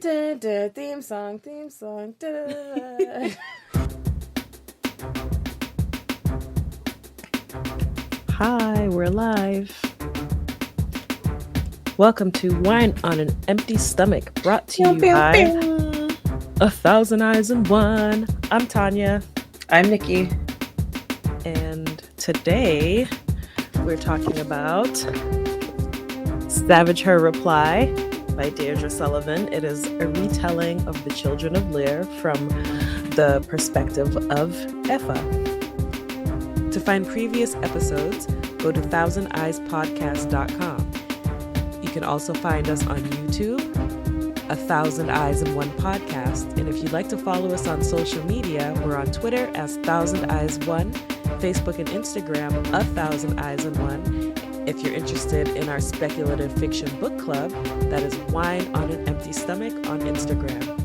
Da, da, theme song. Da. Hi, we're live. Welcome to Wine on an Empty Stomach, brought to you by 1,000 Eyes in One. I'm Tanya. I'm Nikki. And today we're talking about Savage Her Reply by Deirdre Sullivan. It is a retelling of The Children of Lear from the perspective of Effa. To find previous episodes, go to thousandeyespodcast.com. You can also find us on YouTube, 1,000 Eyes in One Podcast. And if you'd like to follow us on social media, we're on Twitter as 1,000 Eyes One, Facebook and Instagram, 1,000 Eyes in One. If you're interested in our Speculative Fiction Book Club, that is Wine on an Empty Stomach on Instagram.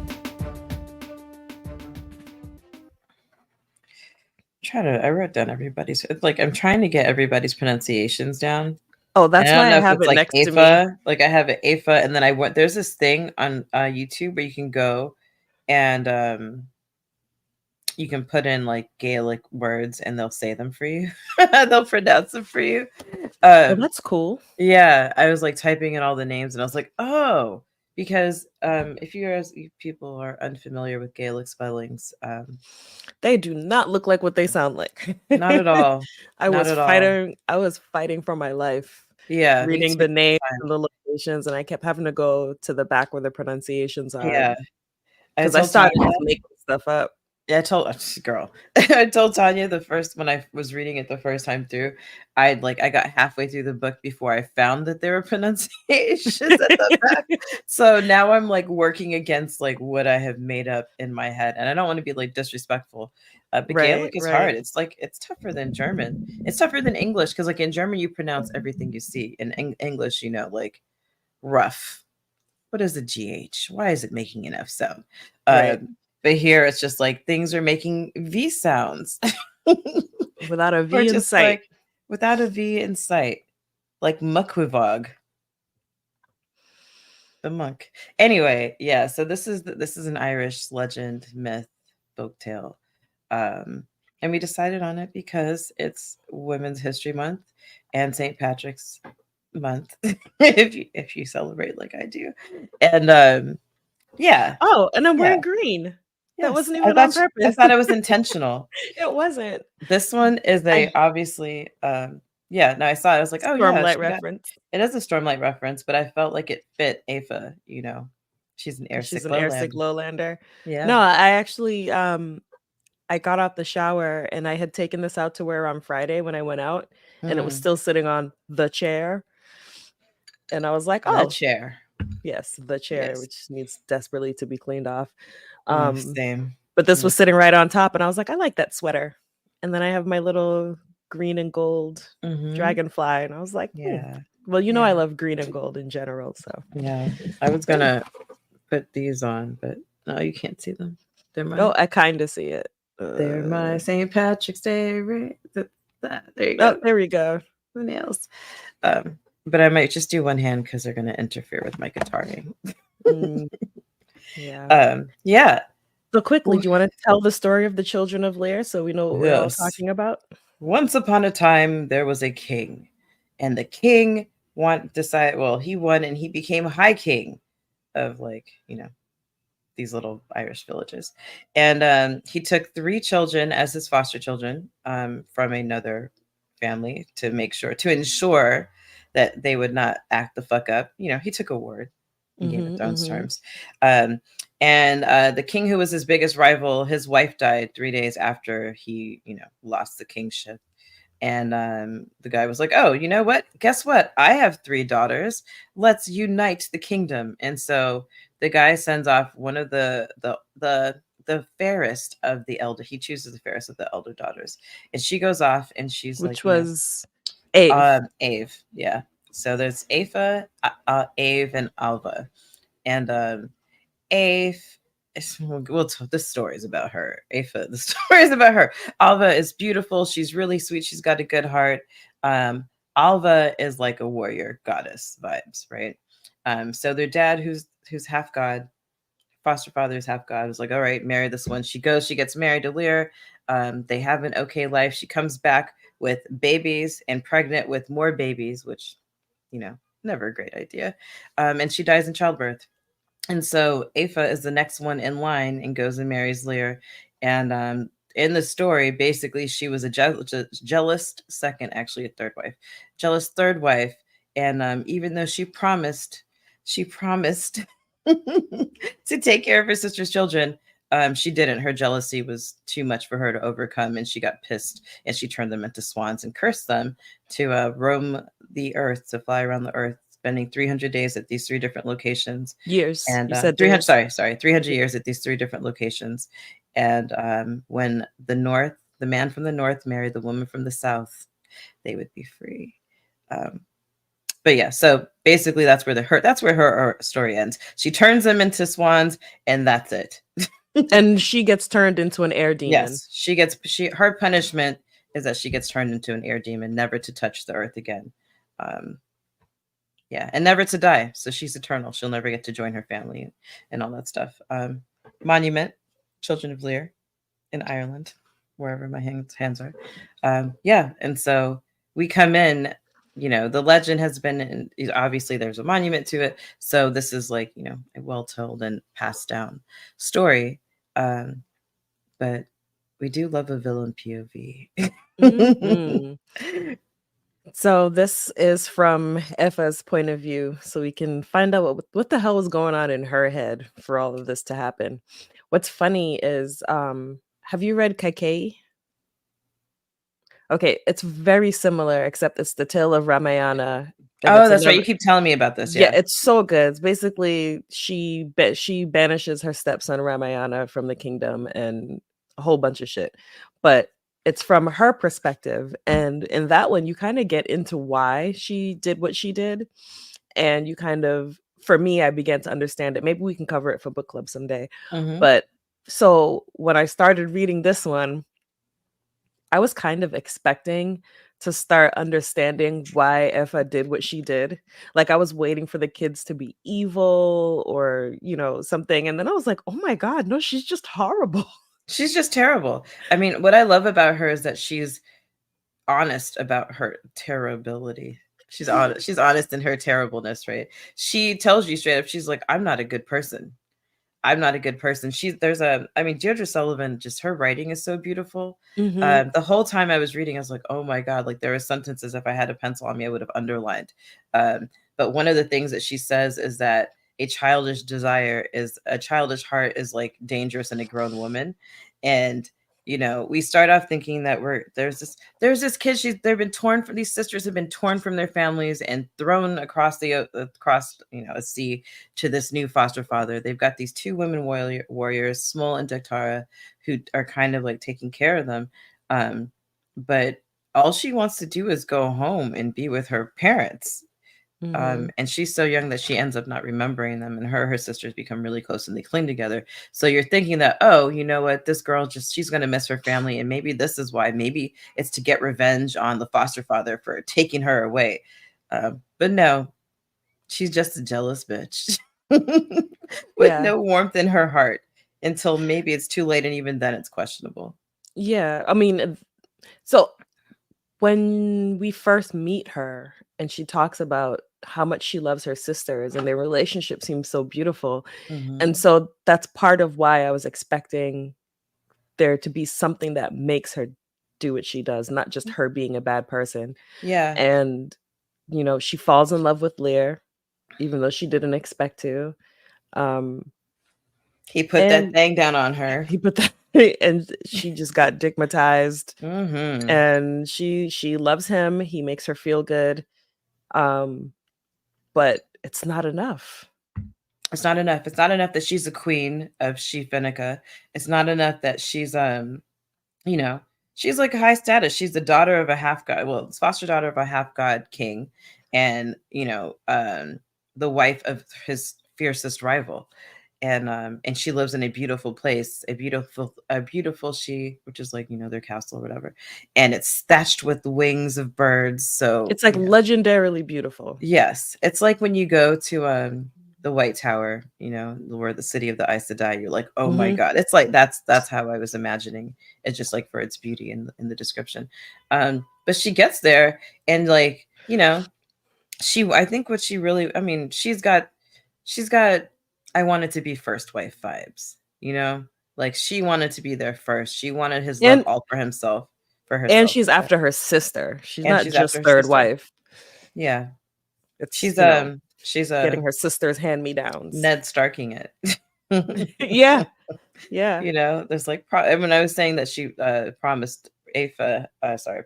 I wrote down everybody's. It's like I'm trying to get everybody's pronunciations down. Oh, that's why I have it next to me. Like I have it Afa, and then I went. There's this thing on YouTube where you can go and you can put in like Gaelic words, and they'll say them for you. They'll pronounce them for you. Oh, that's cool. Yeah, I was like typing in all the names, and I was like, oh. Because if you guys, people are unfamiliar with Gaelic spellings, they do not look like what they sound like. Not at all. I was fighting for my life. Yeah, reading the names and the locations, and I kept having to go to the back where the pronunciations are. Yeah, because I started making stuff up. Yeah, I told Tanya when I was reading it the first time through, I got halfway through the book before I found that there were pronunciations at the back. So now I'm like working against like what I have made up in my head, and I don't want to be like disrespectful. But Gaelic is hard. It's tougher than German. It's tougher than English because like in German you pronounce everything you see. In English, like rough. What is the GH? Why is it making an F sound? But here it's just like things are making V sounds without a V in sight. Without a V in sight, like Muckwivog, the monk. Anyway, yeah. So this is an Irish legend, myth, folktale, and we decided on it because it's Women's History Month and St. Patrick's Month, if you celebrate like I do, and yeah. Oh, and I'm wearing green. Yes. That wasn't even on purpose. I thought it was intentional. It wasn't. This one is obviously yeah, no, I saw it. I was like, oh, Stormlight reference. It is a Stormlight reference, but I felt like it fit Afa, She's an airsick lowlander. Yeah. No, I actually I got out the shower and I had taken this out to wear on Friday when I went out, and it was still sitting on the chair. And I was like, oh, the chair. Yes, the chair, which needs desperately to be cleaned off. Same. But this was sitting right on top, and I was like, I like that sweater. And then I have my little green and gold dragonfly, and I was like, yeah. Well, I love green and gold in general, so yeah. I was gonna put these on, but no, you can't see them. They're my. Oh, I kind of see it. They're my St. Patrick's Day. There you go. Oh, there we go. The nails. But I might just do one hand because they're going to interfere with my guitaring. Yeah. Yeah. So quickly, do you want to tell the story of the Children of Lear so we know what we're all talking about? Once upon a time, there was a king, and the king he won and he became High King of these little Irish villages. And he took 3 children as his foster children from another family to ensure that they would not act the fuck up. He took a word in Game of Thrones terms. And the king who was his biggest rival, his wife died 3 days after he, lost the kingship. And the guy was like, oh, you know what? Guess what? I have 3 daughters. Let's unite the kingdom. And so the guy sends off one of the fairest of the elder. He chooses the fairest of the elder daughters. And she goes off and she's Which was... Ave, yeah. So there's Afa, Ave, and Alva, and Ave. This story is about her. Afa, the story is about her. Alva is beautiful. She's really sweet. She's got a good heart. Alva is like a warrior goddess vibes, right? So their dad, who's half god, foster father is half god. I was like, all right, marry this one. She goes, she gets married to Lear. They have an okay life. She comes back with babies and pregnant with more babies, which, never a great idea. And she dies in childbirth. And so Aoife is the next one in line and goes and marries Lear. And in the story, basically, she was a jealous second, actually a third wife, jealous third wife. And even though she promised to take care of her sister's children, she didn't. Her jealousy was too much for her to overcome, and she got pissed, and she turned them into swans and cursed them to roam the earth, to fly around the earth, spending 300 days at these 3 different locations. Years. And You said 300, years. sorry, 300 years at these 3 different locations. And when the man from the north married the woman from the south, they would be free. But yeah, so basically that's where her story ends. She turns them into swans, and that's it. And she gets turned into an air demon. Yes, her punishment is that she gets turned into an air demon, never to touch the earth again. Yeah, and never to die. So she's eternal. She'll never get to join her family and all that stuff. Monument, Children of Lear in Ireland, wherever my hands are. Yeah, and so we come in, the legend has been, obviously there's a monument to it. So this is like, a well-told and passed down story. But we do love a villain POV. Mm-hmm. So this is from Effa's point of view, so we can find out what the hell was going on in her head for all of this to happen. What's funny is, have you read Kaikei? Okay, it's very similar, except it's the tale of Ramayana. Oh, that's right. You keep telling me about this. Yeah, it's so good. It's basically she banishes her stepson Ramayana from the kingdom and a whole bunch of shit. But it's from her perspective, and in that one, you kind of get into why she did what she did, and you kind of, for me, I began to understand it. Maybe we can cover it for book club someday. Mm-hmm. But so when I started reading this one, I was kind of expecting to start understanding why Effa did what she did. Like, I was waiting for the kids to be evil or, something. And then I was like, oh my God, no, she's just horrible. She's just terrible. I mean, what I love about her is that she's honest about her terribility. She's honest. She's honest in her terribleness, right? She tells you straight up, she's like, I'm not a good person. I'm not a good person. Deirdre Sullivan, just her writing is so beautiful. Mm-hmm. The whole time I was reading, I was like, oh my God, like there were sentences, if I had a pencil on me, I would have underlined. But one of the things that she says is that a childish heart is like dangerous in a grown woman. And we start off thinking that there's this kid, these sisters have been torn from their families and thrown across a sea to this new foster father. They've got these 2 women warriors, Smol and Dektara, who are kind of like taking care of them. But all she wants to do is go home and be with her parents. Mm-hmm. And she's so young that she ends up not remembering them, and her sisters become really close and they cling together. So you're thinking that, oh, you know what, this girl she's going to miss her family, and maybe this is why. Maybe it's to get revenge on the foster father for taking her away. But no, she's just a jealous bitch with no warmth in her heart until maybe it's too late, and even then it's questionable. Yeah, I mean, so when we first meet her and she talks about how much she loves her sisters and their relationship seems so beautiful. Mm-hmm. And so that's part of why I was expecting there to be something that makes her do what she does, not just her being a bad person. Yeah. And, she falls in love with Lear, even though she didn't expect to. He put that thing down on her. He put that, and she just got digmatized. Mm-hmm. And she loves him. He makes her feel good. But it's not enough. It's not enough. It's not enough that she's a queen of Sheefinica. It's not enough that she's she's like a high status. She's the daughter of a half god. Well, foster daughter of a half god king, and the wife of his fiercest rival. And she lives in a beautiful place, a beautiful which is like, their castle or whatever. And it's thatched with wings of birds. So it's like legendarily beautiful. Yes. It's like when you go to the White Tower, you know, where the city of the Aes Sedai, you're like, oh my Mm-hmm. God. It's like that's how I was imagining it, just like for its beauty in the description. But she gets there and like, you know, I think what she really, I mean, she's got I wanted to be first wife vibes, you know? Like she wanted to be there first. She wanted his love And all for himself, for and herself. she's after her sister. She's And not she's after just her third sister. wife. Yeah. It's, She's getting her sister's hand-me-downs. Ned Starking it. Yeah. Yeah. You know, there's like when I was saying that she promised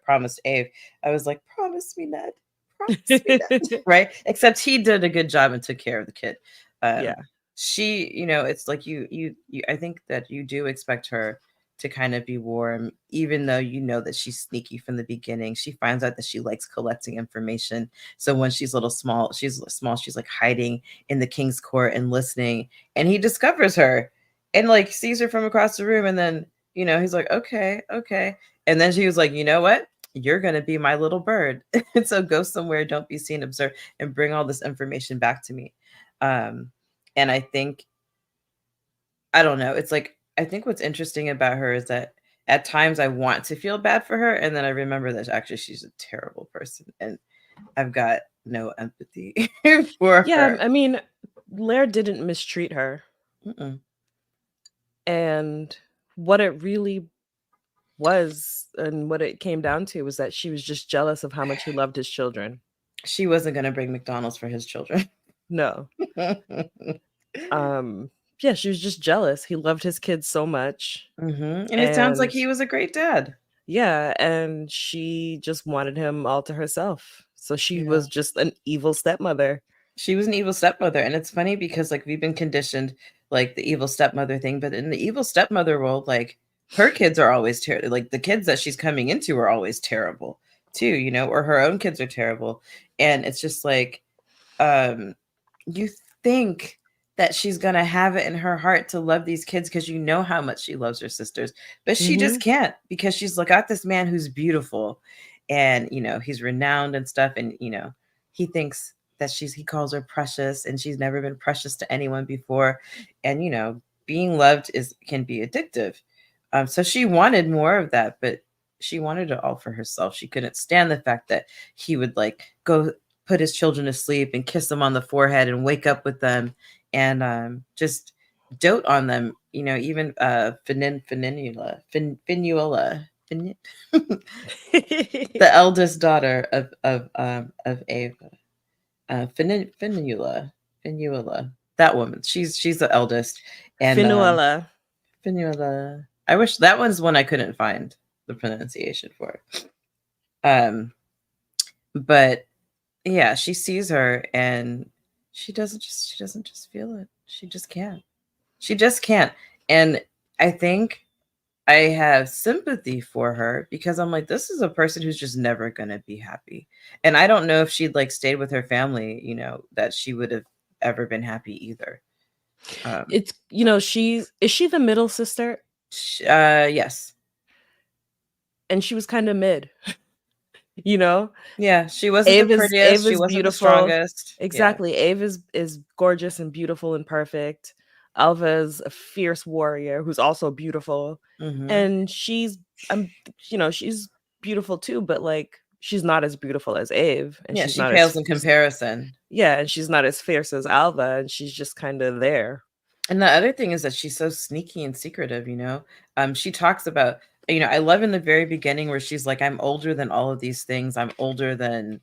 promised Ave, I was like, promise me, Ned. Promise me, Ned. Right? Except he did a good job and took care of the kid. Um, Yeah. she, you know, it's like you I think that you do expect her to kind of be warm, even though you know that she's sneaky from the beginning. She finds out that she likes collecting information. So when she's small, she's like hiding in the king's court and listening, and he discovers her and like sees her from across the room, and then, you know, he's like, okay, okay. And then she was like, you know what, you're gonna be my little bird. And so go somewhere, don't be seen, observe, and bring all this information back to me. And I think, I don't know, it's like, I think what's interesting about her is that at times I want to feel bad for her, and then I remember that actually she's a terrible person, and I've got no empathy for Yeah, her. I mean, Laird didn't mistreat her. Mm-mm. And what it really was and what it came down to was that she was just jealous of how much he loved his children. She wasn't gonna bring McDonald's for his children. No. Um, yeah, she was just jealous. He loved his kids so much. And it sounds like And he was a great dad. yeah, and she just wanted him all to herself. So she Yeah. was just an evil stepmother. She was an evil stepmother. And it's funny because like we've been conditioned like the evil stepmother thing, but in the evil stepmother world, like her kids are always terrible. Like the kids that she's coming into are always terrible too, you know, or her own kids are terrible. And it's just like, you think that she's going to have it in her heart to love these kids because you know how much she loves her sisters, but she just Mhm. can't because she's like got this man who's beautiful and, you know, he's renowned and stuff. And, you know, he thinks that he calls her precious and she's never been precious to anyone before. And, you know, being loved can be addictive. So she wanted more of that, but she wanted it all for herself. She couldn't stand the fact that he would like go put his children to sleep and kiss them on the forehead and wake up with them and just dote on them. You know, even Finula, the eldest daughter of Ava, Finula, that woman. She's the eldest, and Finuala. Finula. I wish that one's one I couldn't find the pronunciation for. But yeah, she sees her and she doesn't just feel it. She just can't. She just can't. And I think I have sympathy for her because I'm like, this is a person who's just never gonna be happy. And I don't know if she'd like stayed with her family, you know, that she would have ever been happy either. It's is she the middle sister? Yes. And she was kind of mid, you know? Yeah, she wasn't the Ave prettiest, she is wasn't the beautiful. strongest. Yeah. Exactly. Ave is gorgeous and beautiful and perfect. Alva is a fierce warrior who's also beautiful. Mm-hmm. And um she's beautiful too, but like she's not as beautiful as Ave and Yeah, she's she not pales as in comparison. yeah, and she's not as fierce as Alva and she's just kind of there. And the other thing is that she's so sneaky and secretive, you know. She talks about, you know, I love in the very beginning where she's like, I'm older than all of these things. I'm older than,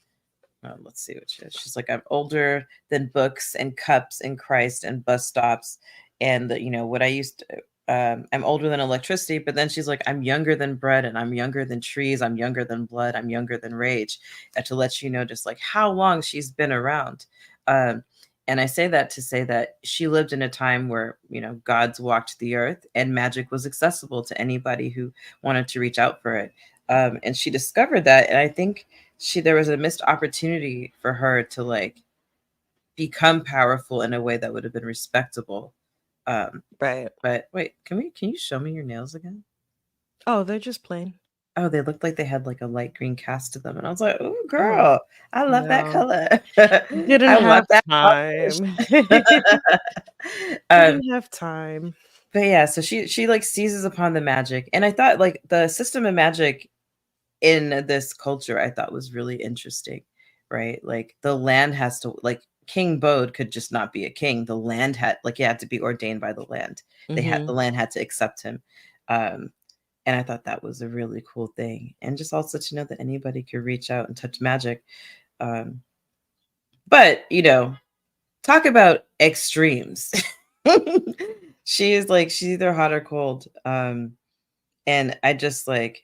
let's see what she is. She's like, I'm older than books and cups and Christ and bus stops. And, you know, what I used to, I'm older than electricity. But then she's like, I'm younger than bread and I'm younger than trees. I'm younger than blood. I'm younger than rage. To let you know just like how long she's been around. And I say that to say that she lived in a time where, you know, gods walked the earth and magic was accessible to anybody who wanted to reach out for it. And she discovered that. And I think there was a missed opportunity for her to like become powerful in a way that would have been respectable. Right. But wait, can you show me your nails again? Oh, they're just plain. Oh, they looked like they had like a light green cast to them. And I was like, oh, Oh, girl, I love that no. color. Didn't I have want that polish. time. um, Didn't have time. but yeah, so she like seizes upon the magic. And I thought like the system of magic in this culture, I thought was really interesting, right? Like the land has to, like King Bode could just not be a king. The land had, like, he had to be ordained by the land. The land had to accept him. Um, and I thought that was a really cool thing. And just also to know that anybody could reach out and touch magic. Um, but, you know, talk about extremes. She is like, she's either hot or cold. And I just like,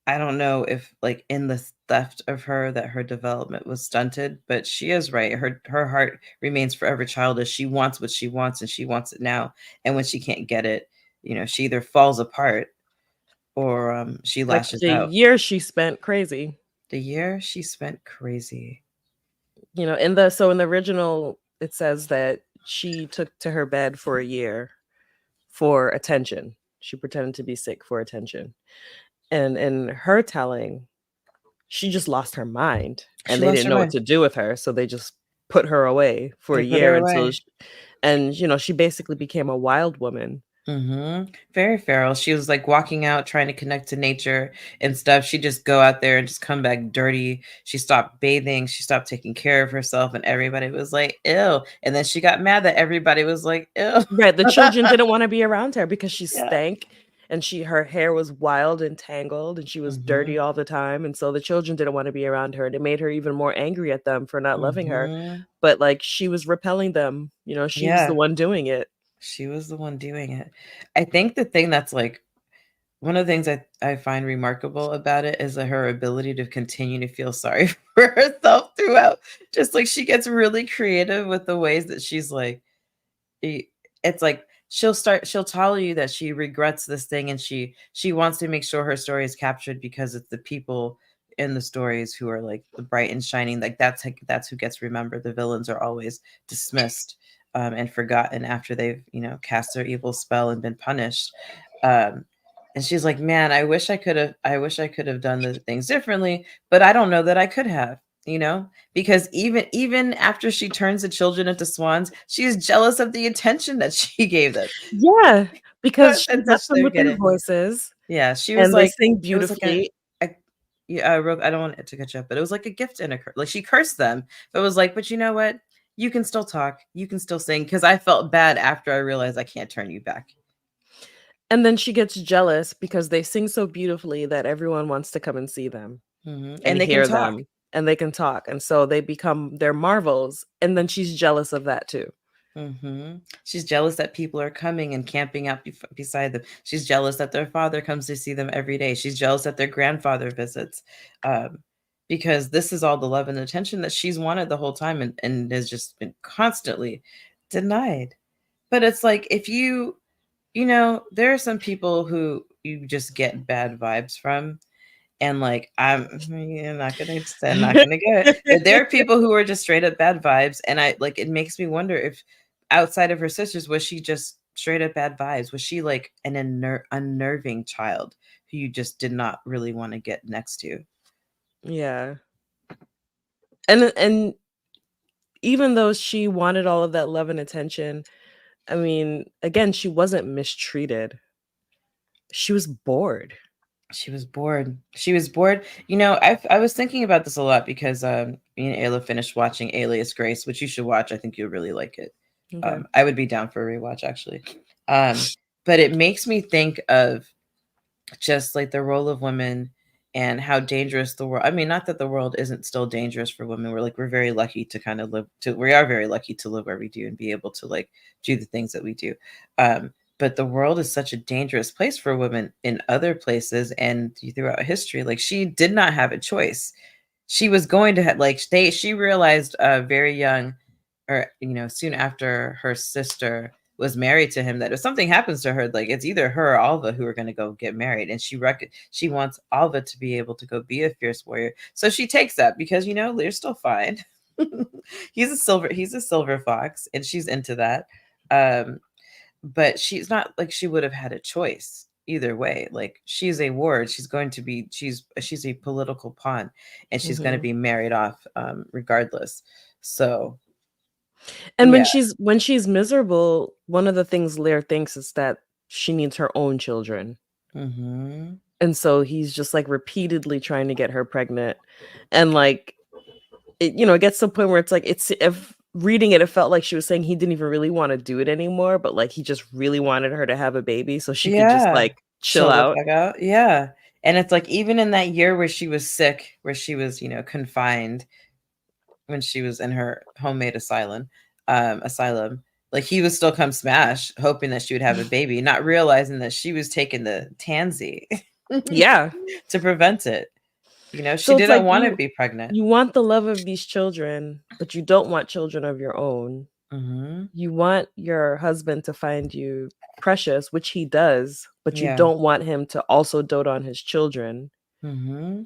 I don't know if like in the theft of her that her development was stunted, but she is right. Her heart remains forever childish. She wants what she wants and she wants it now. And when she can't get it, you know, she either falls apart or she Like lashes the out. year she spent crazy. The year she spent crazy. You know, in the original it says that she took to her bed for a year for attention. She pretended to be sick for attention. And in her telling, she just lost her mind She and they lost didn't her know what mind. to do with her, so they just put her away for They a put her year away. and you know, she basically became a wild woman. Very feral. She was like walking out trying to connect to nature and stuff. She'd just go out there and just come back dirty. She stopped bathing. She stopped taking care of herself, and everybody was like, ew. And then she got mad that everybody was like, ew. Right, the children didn't want to be around her because she Yeah. stank and her hair was wild and tangled and she was dirty all the time, and so the children didn't want to be around her, and it made her even more angry at them for not loving her. But like she was repelling them, you know, she was the Yeah. one doing it. She was the one doing it. I think the thing that's like one of the things I find remarkable about it is her ability to continue to feel sorry for herself throughout. Just like she gets really creative with the ways that she's like, it's like she'll tell you that she regrets this thing and she wants to make sure her story is captured because it's the people in the stories who are like the bright and shining, like that's who gets remembered. The villains are always dismissed and forgotten after they've, you know, cast their evil spell and been punished. um and she's like, man, I wish I could have done the things differently, but I don't know that I could have, you know, because even after she turns the children into swans, she's jealous of the attention that she gave them. Yeah, because What she left attention them they were with their getting. voices Yeah, she was and they like, sing it was like beautifully. a yeah, I don't want it to catch up, but it was like a gift and a curse. Like she cursed them, but it was like, but you know what? You can still talk, you can still sing. Because I felt bad after I realized I can't turn you back. And then she gets jealous because they sing so beautifully that everyone wants to come and see them and And they can hear talk. them, and they can talk, and so they become their marvels, and then she's jealous of that too. She's jealous that people are coming and camping out beside them. She's jealous that their father comes to see them every day. She's jealous that their grandfather visits, um, because this is all the love and attention that she's wanted the whole time and has just been constantly denied. But it's like if you know, there are some people who you just get bad vibes from. And like I'm not gonna say I'm not gonna go it. But there are people who are just straight up bad vibes. And I like it makes me wonder if outside of her sisters, was she just straight up bad vibes? Was she like an unnerving child who you just did not really want to get next to? Yeah. And even though she wanted all of that love and attention, I mean, again, she wasn't mistreated. She was bored. She was bored. She was bored. You know, I was thinking about this a lot because me and Ayla finished watching Alias Grace, which you should watch. I think you'll really like it. Okay. I would be down for a rewatch actually. But it makes me think of just like the role of women and how dangerous the world. I mean, not that the world isn't still dangerous for women. We're very lucky to kind of we are very lucky to live where we do and be able to like do the things that we do. But the world is such a dangerous place for women in other places and throughout history. Like she did not have a choice. She was going to have like she realized very young, or you know, soon after her sister was married to him, that if something happens to her, like it's either her or Alva who are going to go get married. And she wants Alva to be able to go be a fierce warrior. So she takes that because, you know, they're still fine. He's a silver fox and she's into that. But she's not like she would have had a choice. either way. Like, she's a ward. She's going to be she's a political pawn, and she's going to Mhm. be married off regardless. So And yeah. when she's miserable, one of the things Lear thinks is that she needs her own children. Mhm. And so he's just like repeatedly trying to get her pregnant. And like it gets to a point where it's like it's if reading it, it felt like she was saying he didn't even really want to do it anymore, but like he just really wanted her to have a baby so she could just Yeah. like chill Chill the out. fuck out. Yeah. And it's like, even in that year where she was sick, where she was, confined, when she was in her homemade asylum, like, he would still come smash, hoping that she would have a baby, not realizing that she was taking the tansy Yeah. to prevent it. She So it's didn't like want to be pregnant. you want the love of these children, but you don't want children of your own. Hmm. You want your husband to find you precious, which he does, but you Yeah. don't want him to also dote on his children. Hmm.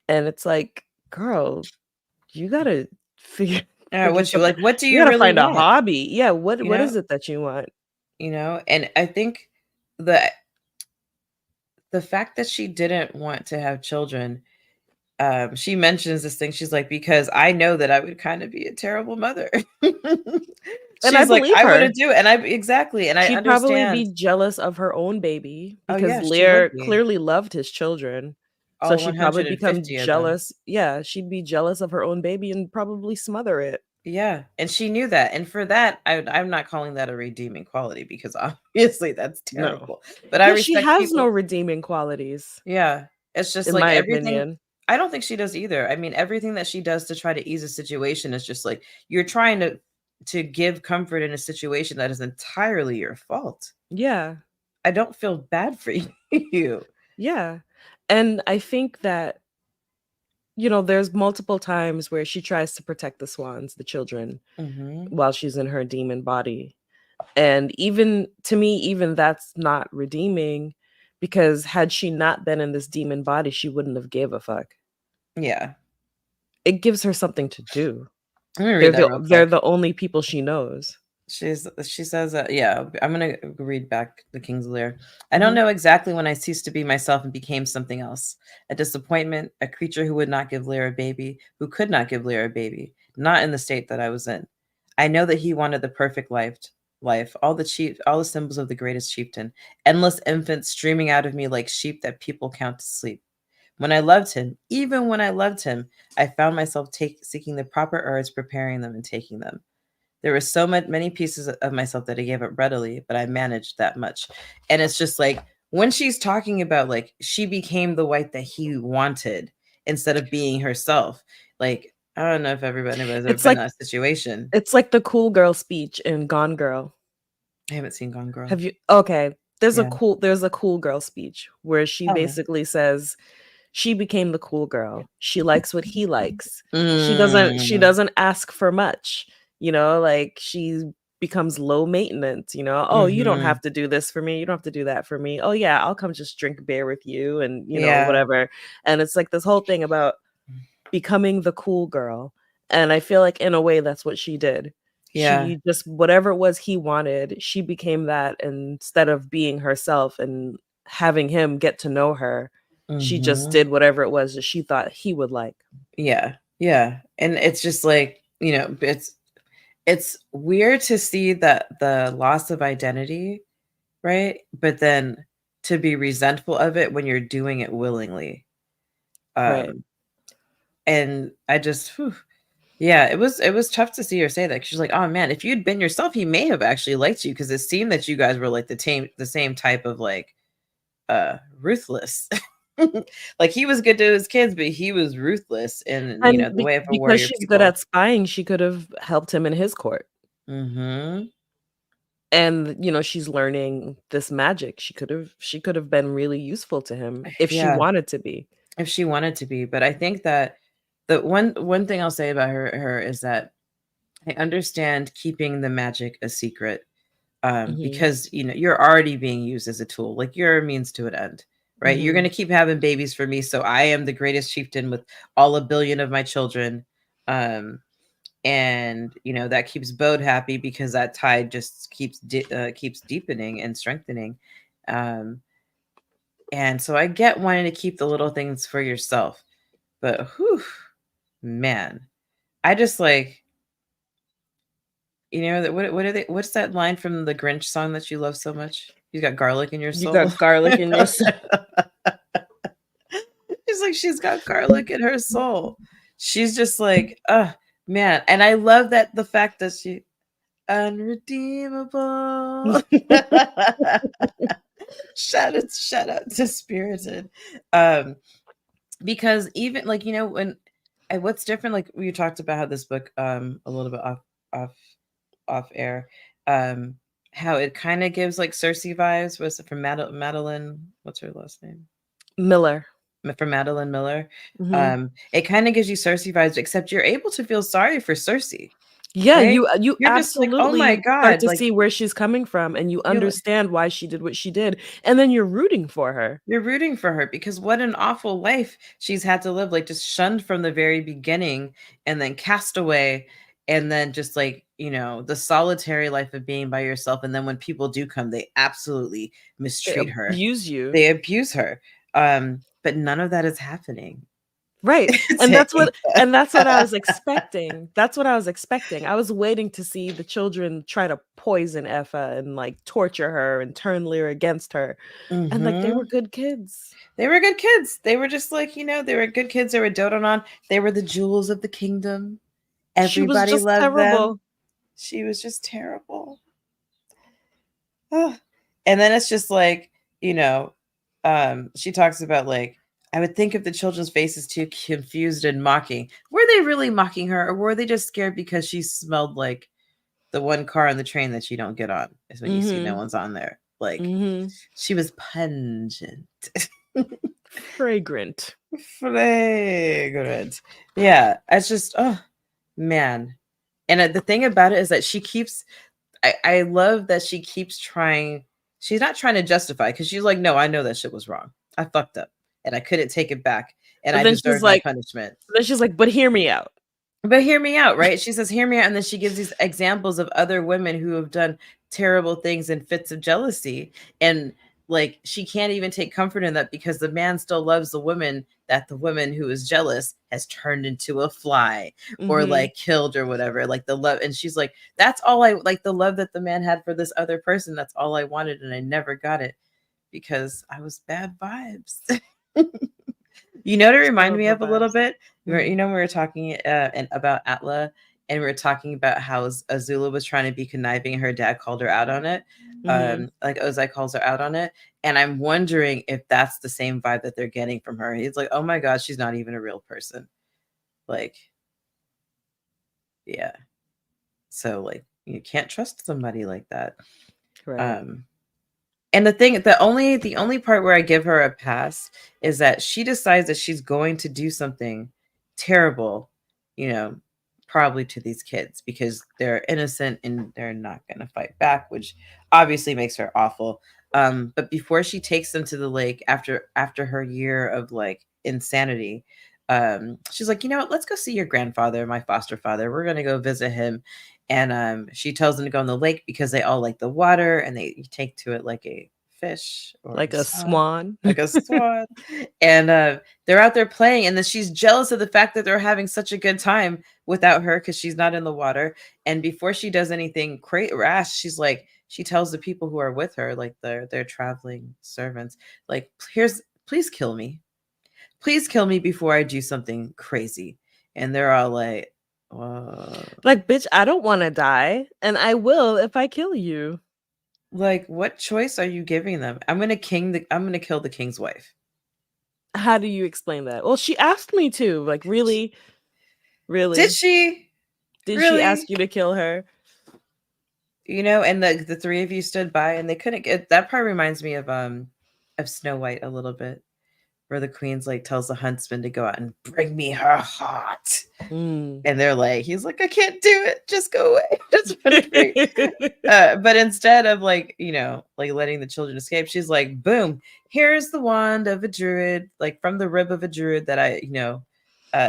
And it's like, girl, you gotta figure Yeah. figure What you something. like? What do You you gotta really find a want? hobby. Yeah, what You what know. is it that you want? And I think the fact that she didn't want to have children, she mentions this thing. She's like, because I know that I would kind of be a terrible mother. And I She's like, believe I her. wouldn't do it. And I exactly, and I She'd probably understand. be jealous of her own baby Oh because yeah, she would Lear be. clearly loved his children. So All she'd probably become 150 of them. jealous. Yeah, she'd be jealous of her own baby and probably smother it. Yeah, and she knew that. And for that, I'm not calling that a redeeming quality, because obviously that's No. terrible. But I Yeah, she respect has no people. redeeming qualities, Yeah. It's just in like my everything. opinion. I don't think she does either. I mean, everything that she does to try to ease a situation is just like, you're trying to give comfort in a situation that is entirely your fault. Yeah. I don't feel bad for you. Yeah. And I think that, there's multiple times where she tries to protect the swans, the children, Mhm. while she's in her demon body. And even to me, even that's not redeeming because had she not been in this demon body, she wouldn't have gave a fuck. Yeah. It gives her something to do. Let me read They're that the real they're quick. the only people she knows. She says that, yeah, I'm gonna read back the King's Lear. I don't Mhm. know exactly when I ceased to be myself and became something else. A disappointment, a creature who would not give Lear a baby, who could not give Lear a baby, not in the state that I was in. I know that he wanted the perfect life, all the symbols of the greatest chieftain, endless infants streaming out of me like sheep that people count to sleep. When I loved him, even when I loved him, I found myself seeking the proper herbs, preparing them and taking them. There were so many pieces of myself that I gave up readily, but I managed that much. And it's just like, when she's talking about, like, she became the wife that he wanted instead of being herself. Like, I don't know if anybody's ever It's been in like that situation. it's like the cool girl speech in Gone Girl. I haven't seen Gone Girl. Have you Okay, Yeah. there's a cool girl speech where she Okay. basically says she became the cool girl. She likes what he likes. She Mm. doesn't ask for much, like she becomes low maintenance, oh, you don't Hmm. have to do this for me. You don't have to do that for me. Oh yeah, I'll come just drink beer with you and Yeah. whatever. And it's like this whole thing about becoming the cool girl. And I feel like in a way that's what she did. Yeah. She just whatever it was he wanted, she became that instead of being herself and having him get to know her. She just Hmm. did whatever it was that she thought he would like. Yeah. Yeah. And it's just like, it's weird to see that the loss of identity, right? But then to be resentful of it when you're doing it willingly. Right. Um, and I just, yeah, it was tough to see her say that. 'Cause she's like, oh man, if you'd been yourself, he may have actually liked you, because it seemed that you guys were like the same type of, like, ruthless. Like, he was good to his kids, but he was ruthless in, And the way of a because warrior she's good people. at spying, she could have helped him in his court. Hmm. And she's learning this magic. She could have been really useful to him if she Yeah, wanted to be. if she wanted to be. But I think that the one thing I'll say about her is that I understand keeping the magic a secret, Mhm. because you're already being used as a tool. Like, you're a means to an end, right? You're Mhm. gonna keep having babies for me, so I am the greatest chieftain with all a billion of my children. And that keeps Bode happy, because that tide just keeps deepening and strengthening. Um, And so I get wanting to keep the little things for yourself, but whew, man, I just like, what are they? What's that line from the Grinch song that you love so much? You got garlic in your You soul. got garlic in your soul. She's like, she's got garlic in her soul. She's just like, man. And I love that the fact that she unredeemable. shout out to Spirited. Because even like, when what's different, like we talked about how this book a little bit off off air, how it kind of gives like Cersei vibes. Was it from Madeline? What's her last name? Miller. From Madeline Miller. Mm-hmm. It kind of gives you Cersei vibes, except you're able to feel sorry for Cersei, Yeah, right? you You're just like, oh my absolutely start god, to like see where she's coming from, and you you're like, understand why she did what she did, and then you're rooting for her. you're rooting for her because what an awful life she's had to live, like just shunned from the very beginning and then cast away, and then just like, the solitary life of being by yourself. And then when people do come, they absolutely They mistreat her. abuse you. They abuse her. But none of that is happening. Right. And to that's what I was Ava. expecting. That's what I was expecting. I was waiting to see the children try to poison Effa and like torture her and turn Lear against her. And like they were Mhm. good kids. They were good kids. They were just like, they were good kids. They were doted on. They were the jewels of the kingdom. She was Everybody just loved terrible. them. She was just terrible. Ah. And then it's just like, she talks about like, I would think of the children's faces too confused and mocking. Were they really mocking her, or were they just scared because she smelled like the one car on the train that you don't get on? Is when you see no Mm-hmm. one's on there. Like, Mm-hmm. she was pungent. Fragrant. Flagrant. Yeah, it's just, oh man. And the thing about it is that I love that she keeps trying. She's not trying to justify, because she's like, no, I know that shit was wrong. I fucked up and I couldn't take it back and But I deserved my punishment. but hear me out. But hear me out, right? She says, hear me out. And then she gives these examples of other women who have done terrible things in fits of jealousy. And like, she can't even take comfort in that because the man still loves the woman that the woman who is jealous has turned into a fly or Mm-hmm. like killed or whatever. Like the love. And she's like, that's all I like, the love that the man had for this other person. That's all I wanted. And I never got it because I was bad vibes. You know what it reminded me Terrible of a little vibes. bit? Mm-hmm. We were talking about Atla, and we were talking about how Azula was trying to be conniving, and her dad called her out on it. Mm-hmm. Like Ozai calls her out on it. And I'm wondering if that's the same vibe that they're getting from her. He's like, oh my God, she's not even a real person. Like, yeah. So like, you can't trust somebody like that. Right. Um, And the only part where I give her a pass is that she decides that she's going to do something terrible, you know, probably to these kids because they're innocent and they're not going to fight back, which obviously makes her awful. But before she takes them to the lake after her year of like insanity, she's like, you know what? Let's go see your grandfather, my foster father. We're going to go visit him. And she tells them to go in the lake because they all like the water and they take to it like a fish or Like a a swan, swan. like a swan. And they're out there playing, and then she's jealous of the fact that they're having such a good time without her because she's not in the water. And before she does anything rash, she's like, she tells the people who are with her, like their traveling servants, like, please kill me. Please kill me before I do something crazy. And they're all like, Like, bitch, I don't want to die, and I will if I kill you. like, what choice are you giving them? I'm gonna kill the king's wife. How do you explain that? Well, she asked me to. Like, really, Did really, she did she ask really? you to kill her? And the three of you stood by and they couldn't get that part. Reminds me of Snow White a little bit, where the queen's like tells the huntsman to go out and bring me her heart. Mm. And they're like, he's like, I can't do it. Just go away. Just run free. But instead of like, like letting the children escape, she's like, boom, here's the wand of a druid, like from the rib of a druid that I,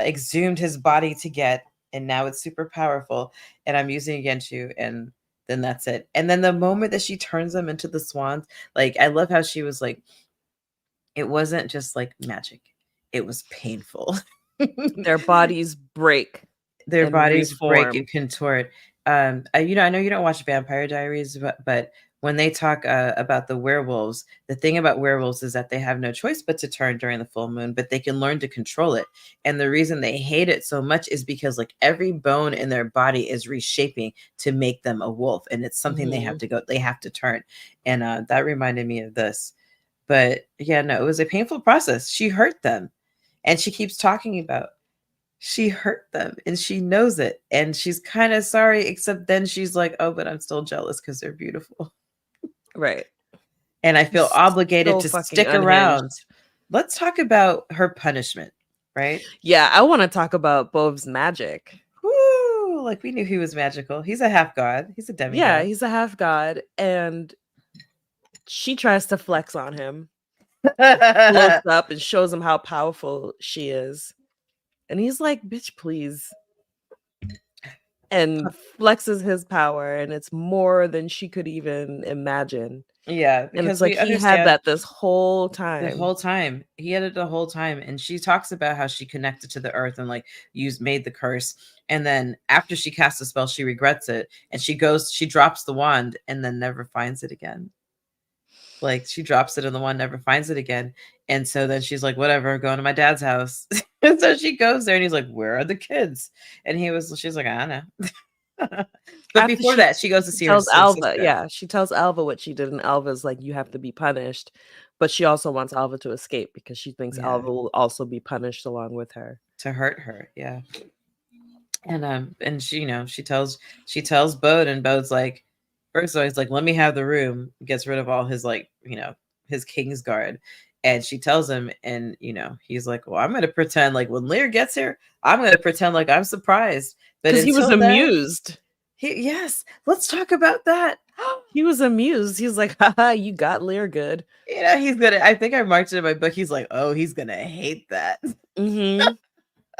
exhumed his body to get. And now it's super powerful. And I'm using it against you. And then that's it. And then the moment that she turns them into the swans, like, I love how she was like, it wasn't just like magic. It was painful. Their bodies break Their and bodies break reform. and contort. You know, I know you don't watch Vampire Diaries, but when they talk about the werewolves, the thing about werewolves is that they have no choice but to turn during the full moon, but they can learn to control it. And the reason they hate it so much is because like every bone in their body is reshaping to make them a wolf, and it's something they have to turn. And that reminded me of this. But yeah, no, it was a painful process. She hurt them, and she keeps talking about she hurt them and she knows it, and she's kind of sorry, except then she's like, oh, but I'm still jealous because they're beautiful. Right. And I feel obligated So to fucking stick around. unhinged. Let's talk about her punishment, right? Yeah, I want to talk about Bob's magic. Woo! Like we knew he was magical. He's a half god. He's a Yeah, demigod. he's a half god, and she tries to flex on him, floats up and shows him how powerful she is. And he's like, bitch, please. And flexes his power, and it's more than she could even imagine. Yeah, And it's because like we he had understand that this whole the time. whole time. He had it the whole time. And she talks about how she connected to the earth and like made the curse. And then after she casts the spell, she regrets it. And she drops the wand and then never finds it again. Like she drops it and the wand never finds it again. And so then she's like, whatever, I'm going to my dad's house. And so she goes there and he's like, where are the kids? And she's like, I don't know. But After before that, she goes to see her tells Alva, sister. yeah, she tells Alva what she did, and Alva's like, you have to be punished. But she also wants Alva to escape because she thinks Alva will also be punished along with her. To hurt her, yeah. And she, you know, she tells Bode, and Bode's like, first of all, he's like, let me have the room, gets rid of all his like, you know, his King's Guard. And she tells him, and you know, he's like, well, I'm gonna pretend like when Lear gets here, I'm gonna pretend like I'm surprised. But because he was amused. Yes, let's talk about that. He was amused. He's like, haha, you got Lear good. You know, he's gonna, I think I marked it in my book. He's like, oh, he's gonna hate that. Mm-hmm.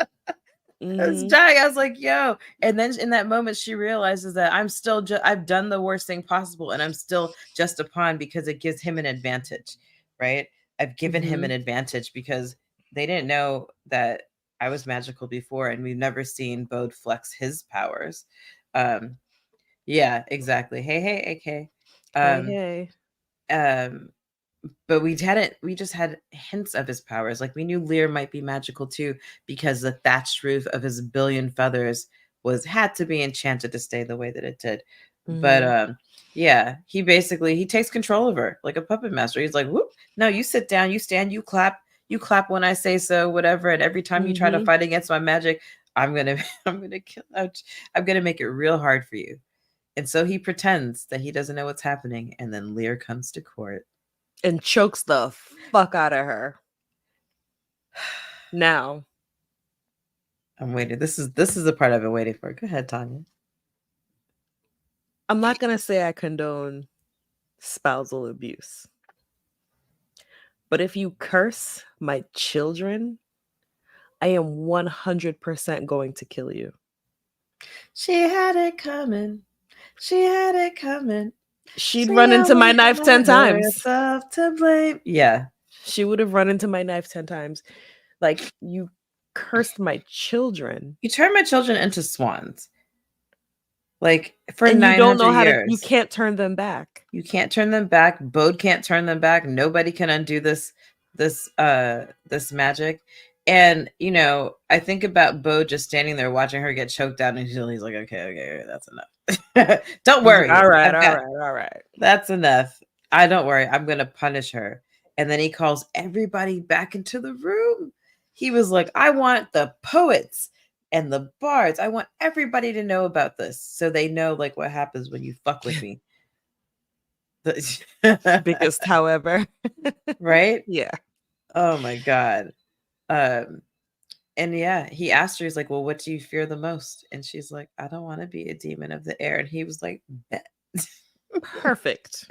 I was dying. I was like, yo. And then in that moment, she realizes that I've done the worst thing possible, and I'm still just a pawn because it gives him an advantage, right? I've given him an advantage because they didn't know that I was magical before, and we've never seen Bode flex his powers. Yeah, exactly. Hey, AK. Hey. But we just had hints of his powers. Like we knew Lear might be magical too, because the thatched roof of his billion feathers had to be enchanted to stay the way that it did. But yeah, he takes control of her like a puppet master. He's like, whoop, no, you sit down, you stand, you clap when I say so, whatever. And every time you try to fight against my magic, I'm gonna make it real hard for you. And so he pretends that he doesn't know what's happening, and then Lear comes to court and chokes the fuck out of her. Now, I'm waiting. This is the part I've been waiting for. Go ahead, Tanya. I'm not gonna say I condone spousal abuse, but if you curse my children, I am 100% going to kill you. She had it coming. She had it coming. She'd run into my knife 10 times. Herself to blame. Yeah. She would have run into my knife 10 times. Like, you cursed my children. You turned my children into swans. Like, for and 900 you don't know how years. You can't turn them back. You can't turn them back. Bode can't turn them back. Nobody can undo this magic. And, you know, I think about Bode just standing there watching her get choked out, and he's like, okay, that's enough. Don't worry. All right. That's enough. Don't worry. I'm going to punish her. And then he calls everybody back into the room. He was like, I want the poets and the bards. I want everybody to know about this, so they know like what happens when you fuck with me. Biggest, however. Right? Yeah. Oh my God. And yeah, he asked her, he's like, well, what do you fear the most? And she's like, I don't want to be a demon of the air. And he was like, bet. Perfect.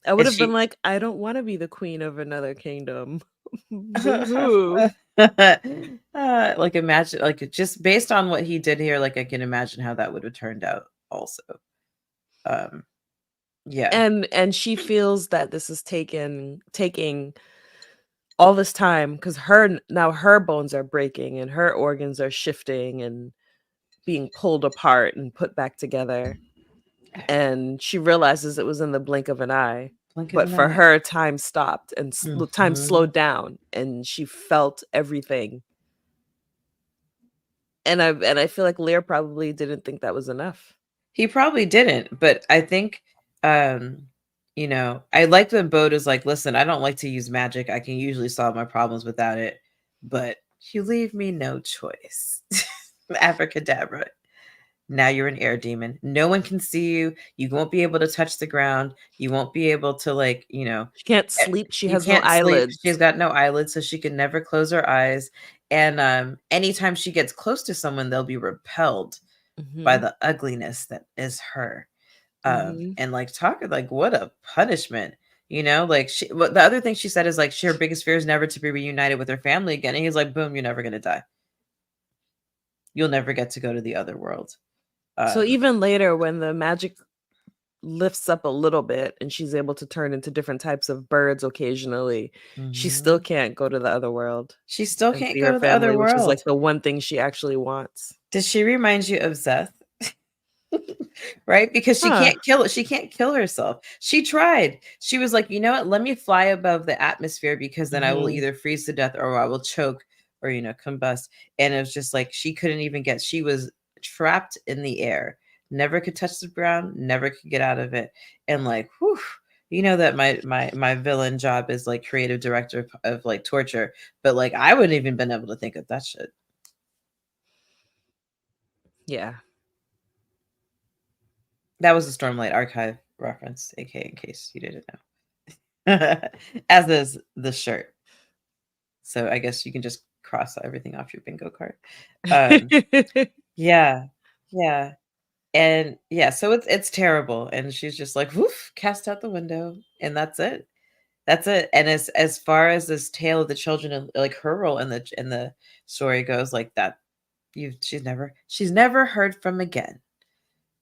I would have been like, I don't want to be the queen of another kingdom. Like imagine, like just based on what he did here, like I can imagine how that would have turned out also. Yeah. And she feels that this is taking all this time, because her bones are breaking and her organs are shifting and being pulled apart and put back together. And she realizes it was in the blink of an eye. Blink of But an for eye. her, time stopped and time Mhm. slowed down, and she felt everything. And I feel like Lear probably didn't think that was enough. He probably didn't, but I think, you know, I like when Bode is like, listen, I don't like to use magic. I can usually solve my problems without it, but you leave me no choice. Abracadabra. Now you're an air demon. No one can see you. You won't be able to touch the ground. You won't be able to, like, you know, She can't sleep. She you has no can't sleep. eyelids. She's got no eyelids, so she can never close her eyes. And anytime she gets close to someone, they'll be repelled by Hmm. the ugliness that is her. Hmm. And like talking like what a punishment, you know, like the other thing she said is like her biggest fear is never to be reunited with her family again. And he's like, boom, you're never gonna die. You'll never get to go to the other world. So Um, even later, when the magic lifts up a little bit and she's able to turn into different types of birds occasionally, she still mhm. can't go to the other world She still and can't see go her to the other family, which is like world. the one thing she actually wants. Does she remind you of Zeth? Right? Because Huh. she can't kill herself. She tried. She was like, you know what? Let me fly above the atmosphere because then I will Hmm. either freeze to death or I will choke or, you know, combust. And it was just like she was trapped in the air, never could touch the ground, never could get out of it. And like, whew, you know that my villain job is like creative director of like torture, but like I wouldn't even been able to think of that shit. Yeah. That was a Stormlight Archive reference, aka in case you didn't know. As is the shirt. So I guess you can just cross everything off your bingo card. Um, yeah, yeah, and yeah. So it's terrible, and she's just like, "Woof!" Cast out the window, and that's it. That's it. And as far as this tale of the children and like her role in the story goes, like that, she's never heard from again.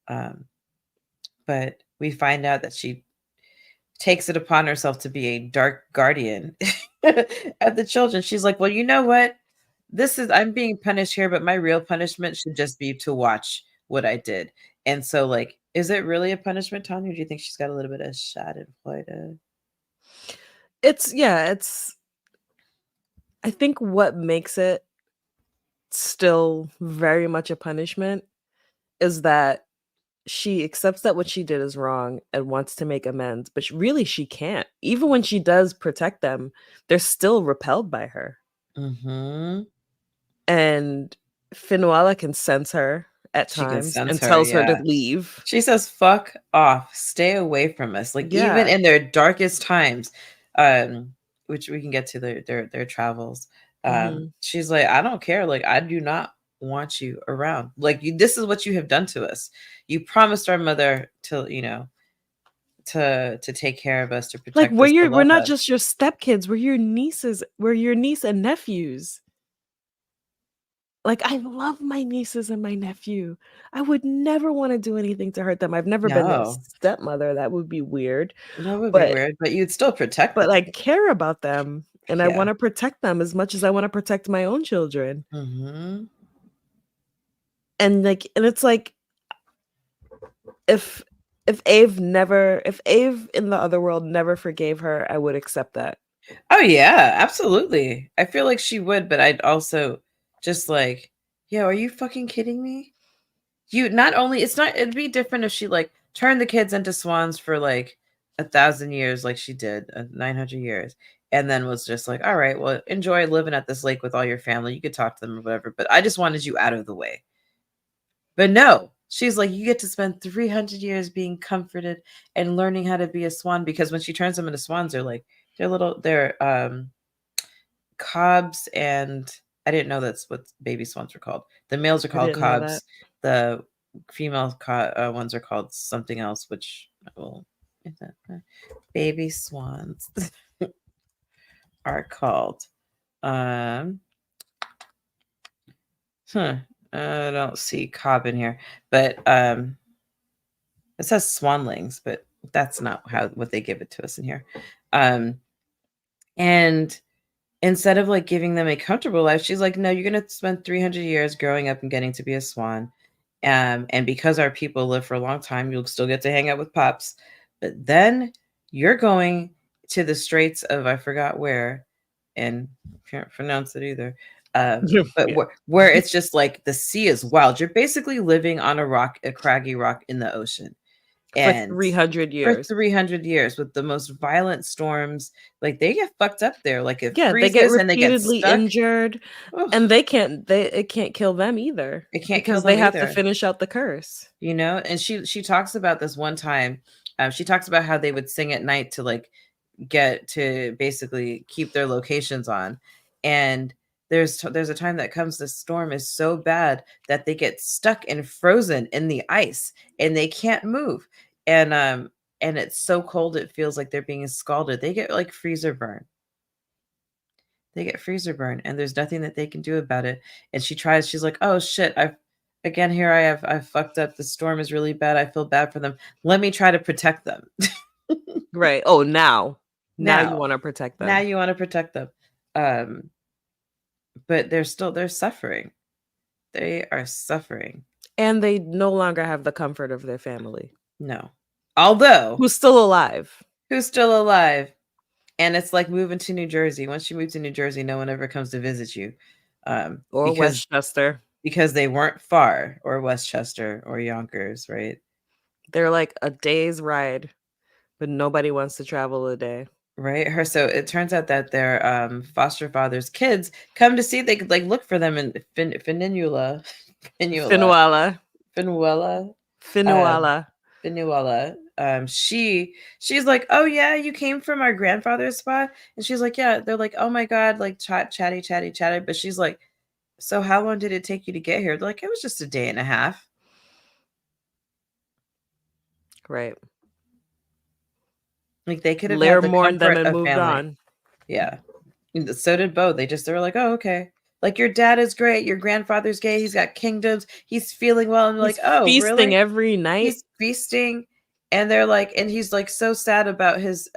Um, but we find out that she takes it upon herself to be a dark guardian of the children. She's like, well, you know what? I'm being punished here, but my real punishment should just be to watch what I did. And so, like, is it really a punishment, Tanya? Or do you think she's got a little bit of schadenfreude? it's I think what makes it still very much a punishment is that she accepts that what she did is wrong and wants to make amends, but really she can't. Even when she does protect them, they're still repelled by her. Mm-hmm. And Finwala can sense her at She can times sense and her, tells her to yeah. leave. She says, "Fuck off, stay away from us." Like even Yeah. in their darkest times, um, which we can get to their travels. Hmm. She's like, "I don't care. Like I do not want you around. Like this is what you have done to us. You promised our mother to, you know, to take care of us, to Like protect us, to we're love not us." just your stepkids, we're your nieces, we're your niece and nephews. Like, I love my nieces and my nephew. I would never wanna do anything to hurt them. I've never been their No, stepmother, that would be weird, that would be but weird, but you'd still protect them. I care about them, and I Yeah. wanna protect them as much as I wanna protect my own children. Mm-hmm. And it's like, if if Ave in the other world never forgave her, I would accept that. Oh yeah, absolutely. I feel like she would, but I'd also just like, yo, are you fucking kidding me? You not only it's not it'd be different if she like turned the kids into swans for like 1,000 years, like she did, 900 years, and then was just like, all right, well, enjoy living at this lake with all your family. You could talk to them or whatever, but I just wanted you out of the way. But no, she's like, you get to spend 300 years being comforted and learning how to be a swan because when she turns them into swans, they're cobs, and I didn't know that's what baby swans were called. The males are I called didn't know that. cobs. The ones are called something else, which will baby swans are called. Um, huh. I don't see cob in here, but it says swanlings, but that's not how what they give it to us in here. Um, and instead of like giving them a comfortable life, she's like, no, you're gonna spend 300 years growing up and getting to be a swan. And because our people live for a long time, you'll still get to hang out with Pops. But then you're going to the straits of I forgot where, and can't pronounce it either. But Yeah. where it's just like the sea is wild. You're basically living on a rock, a craggy rock in the ocean. For And 300 for years. 300 years with the most violent storms, like they get fucked up there. Like it Yeah, they get freezes and they get repeatedly stuck. injured, Ugh, and it can't kill them either it can't kill because they them have to either. finish out the curse. And she talks about this one time. She talks about how they would sing at night to like get to basically keep their locations on. And there's a time that comes, the storm is so bad that they get stuck and frozen in the ice and they can't move. And it's so cold it feels like they're being scalded. They get like freezer burn. They get freezer burn and there's nothing that they can do about it. And she's like, oh shit, I've fucked up. The storm is really bad. I feel bad for them. Let me try to protect them. Right. Oh, now you now want to protect now them. you want to protect them. um but they're suffering. They are suffering. And they no longer have the comfort of their family, No, although who's still alive. who's still alive. And it's like moving to New Jersey. Once you move to New Jersey, no one ever comes to visit you, Or Westchester. because they weren't far, or Westchester or Yonkers, right? They're like a day's ride, but nobody wants to travel a day. Right. So it turns out that their foster father's kids come to see. They could like look for them in Finula, Finuala. Finuela, um, Finuala. Finuala. She's like, oh yeah, you came from our grandfather's spot, and she's like, yeah. They're like, oh my god, like chatty. But she's like, so how long did it take you to get here? They're like, it was just a day and a half. Right. Like they could have Lair had the mourned them comfort and of moved family. on. Yeah. And so did Bo. They were like, oh, okay. Like your dad is great. Your grandfather's gay. He's got kingdoms. He's feeling well. And they're He's like, oh, feasting really? every night. He's feasting. And they're like, and he's like so sad about his